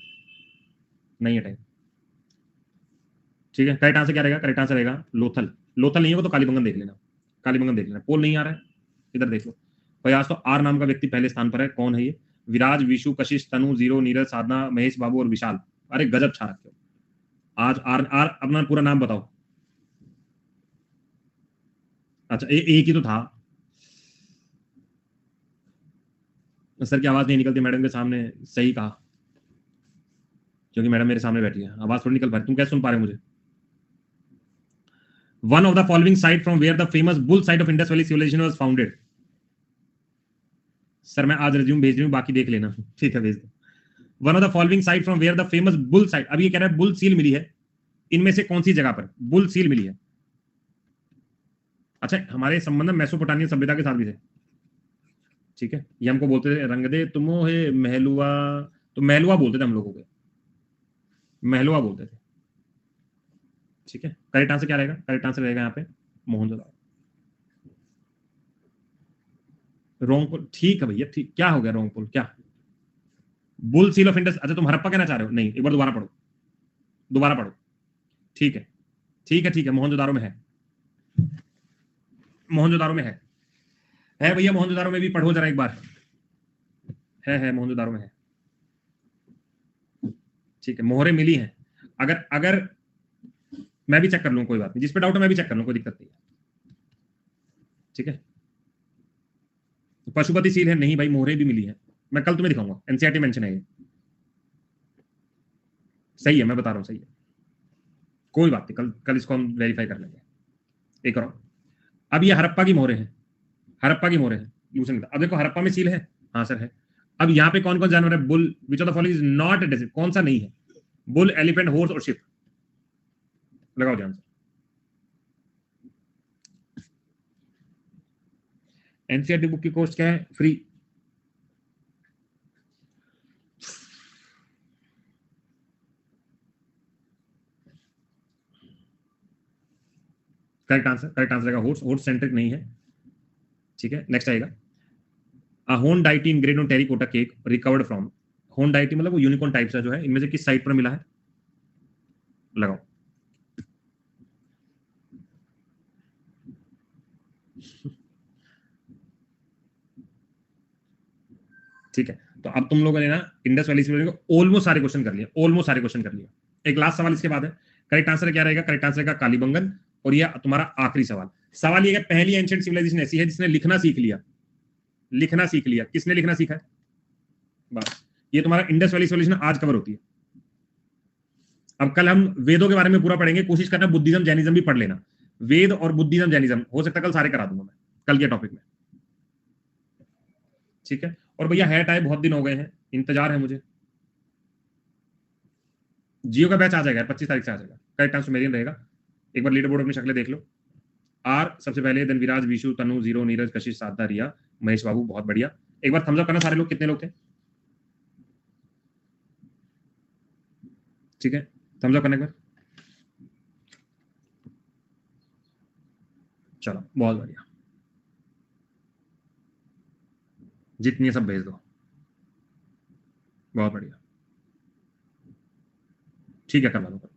नहीं है टाइम। ठीक है, करेक्ट आंसर क्या रहेगा? करेक्ट आंसर रहेगा लोथल। लोथल नहीं होगा तो कालीबंगन देख लेना, कालीबंगन देख लेना। पोल नहीं आ रहा है, इधर देख लो। प्रयास तो आर नाम का व्यक्ति पहले स्थान पर है, कौन है ये? विराज, विशु, कशिश, तनु, जीरो, नीरज, साधना, महेश बाबू और विशाल। अरे गजब छा रखे हो आज। आर आर अपना पूरा नाम बताओ। अच्छा एक ही तो था सर की आवाज नहीं निकलती मैडम के सामने, सही कहा, क्योंकि मैडम मेरे सामने बैठी है, आवाज थोड़ी निकल पा रही। तुम कैसे सुन पा रहे हो मुझे? One of the following site from where the famous bull site of Indus valley civilization was founded. Sir मैं आज रिज्यूम भेज रही हूँ, बाकी देख लेना। ठीक है भेज दो। One of the following site from where the famous bull site, अब ये कह रहा है बुल सील मिली है, इनमें से कौन सी जगह पर बुल सील मिली है? अच्छा हमारे संबंध मेसोपोटामियन सभ्यता के साथ भी थे। ठीक है, ये हमको बोलते थे रंगदे तुमो है महलुआ, तो महलुआ बोलते थे हम लोगों को, महलुआ बोलते थे। ठीक है, करेक्ट आंसर क्या रहेगा? करेक्ट आंसर रहेगा यहाँ पे मोहनजोदारो। रोंगपुल, ठीक है भैया, ठीक। क्या हो गया रोंगपुल, क्या? Bull seal of Indus. अच्छा तुम हड़प्पा कहना चाह रहे हो? नहीं, एक बार दोबारा पढ़ो, दोबारा पढ़ो। ठीक है ठीक है ठीक है, मोहनजोदारो में है, मोहनजोदारो में है भैया, मोहनजोदारो में भी पढ़ो जरा एक बार। है मोहनजोदारो में है। ठीक है, मोहरे मिली हैं। अगर अगर मैं भी चेक कर लूँ, कोई बात नहीं, जिस पे डाउट है मैं भी चेक कर लूँ, कोई दिक्कत नहीं है। ठीक है, पशुपति सील है नहीं भाई, मोहरे भी मिली है, मैं कल तुम्हें दिखाऊंगा, एनसीईआरटी मेंशन है ये। सही है, मैं बता रहा हूँ सही है, कोई बात नहीं, कल कल इसको हम वेरीफाई कर लेंगे। एक और अब ये हड़प्पा की मोहरे हैं, हड़प्पा की मोहरे हैं यूसन। अब देखो हड़प्पा में सील है, हाँ सर है। अब यहाँ पे कौन कौन जानवर है? Bull, which of the following is not डेसिड, कौन सा नहीं है? बुल, एलिफेंट, हॉर्स और शिप। लगाओ ध्यान से। एनसीईआरटी बुक की कॉस्ट क्या है? फ्री। करेक्ट आंसर रहेगा हॉर्स, हॉर्स सेंट्रिक नहीं है। ठीक है, नेक्स्ट आएगा होन deity in engraved on terracotta cake recovered from. होन डाइटी मतलब वो यूनिकॉर्न टाइप से जो है, इनमें से किस साइट पर मिला है? लगाओ। ठीक है, तो अब तुम लोगों ने ना इंडस वैली से ऑलमोस्ट सारे क्वेश्चन कर लिए, ऑलमोस्ट सारे क्वेश्चन कर लिए। एक लास्ट सवाल इसके बाद है, करेक्ट आंसर क्या रहेगा? करेक्ट आंसर रहेगा कालीबंगन। और ये तुम्हारा आखिरी सवाल। सवाल ये है, पहली एंशिएंट सिविलाइजेशन ऐसी है जिसने लिखना सीख लिया, लिखना सीख लिया। किसने लिखना सीखा है? बस ये तुम्हारा इंडस वैली सिविलाइजेशन आज कवर होती है। अब कल हम वेदों के बारे में पूरा पढ़ेंगे, कोशिश करना बुद्धिज्म जैनिज्म भी पढ़ लेना। वेद और बुद्धिज्म जैनिज्म हो सकता है कल सारे करा दूंगा मैं कल के टॉपिक में। ठीक है, और भैया हैट आए बहुत दिन हो गए हैं, इंतजार है मुझे। जियो का बैच आ जाएगा 25 तारीख से आ जाएगा। करेक्ट आंसर मेरियन रहेगा। एक बार लीडर बोर्ड अपनी शक्लें देख लो। आर सबसे पहले, देन विराज, विशु, तनु, जीरो, नीरज, कशिश, साधना, रिया, महेश बाबू, बहुत बढ़िया। एक बार थम्स अप करना सारे लोग, कितने लोग थे? ठीक है, थम्स अप करने के बाद चलो बहुत बढ़िया, जितनी है सब भेज दो, बहुत बढ़िया। ठीक है, करवा दो।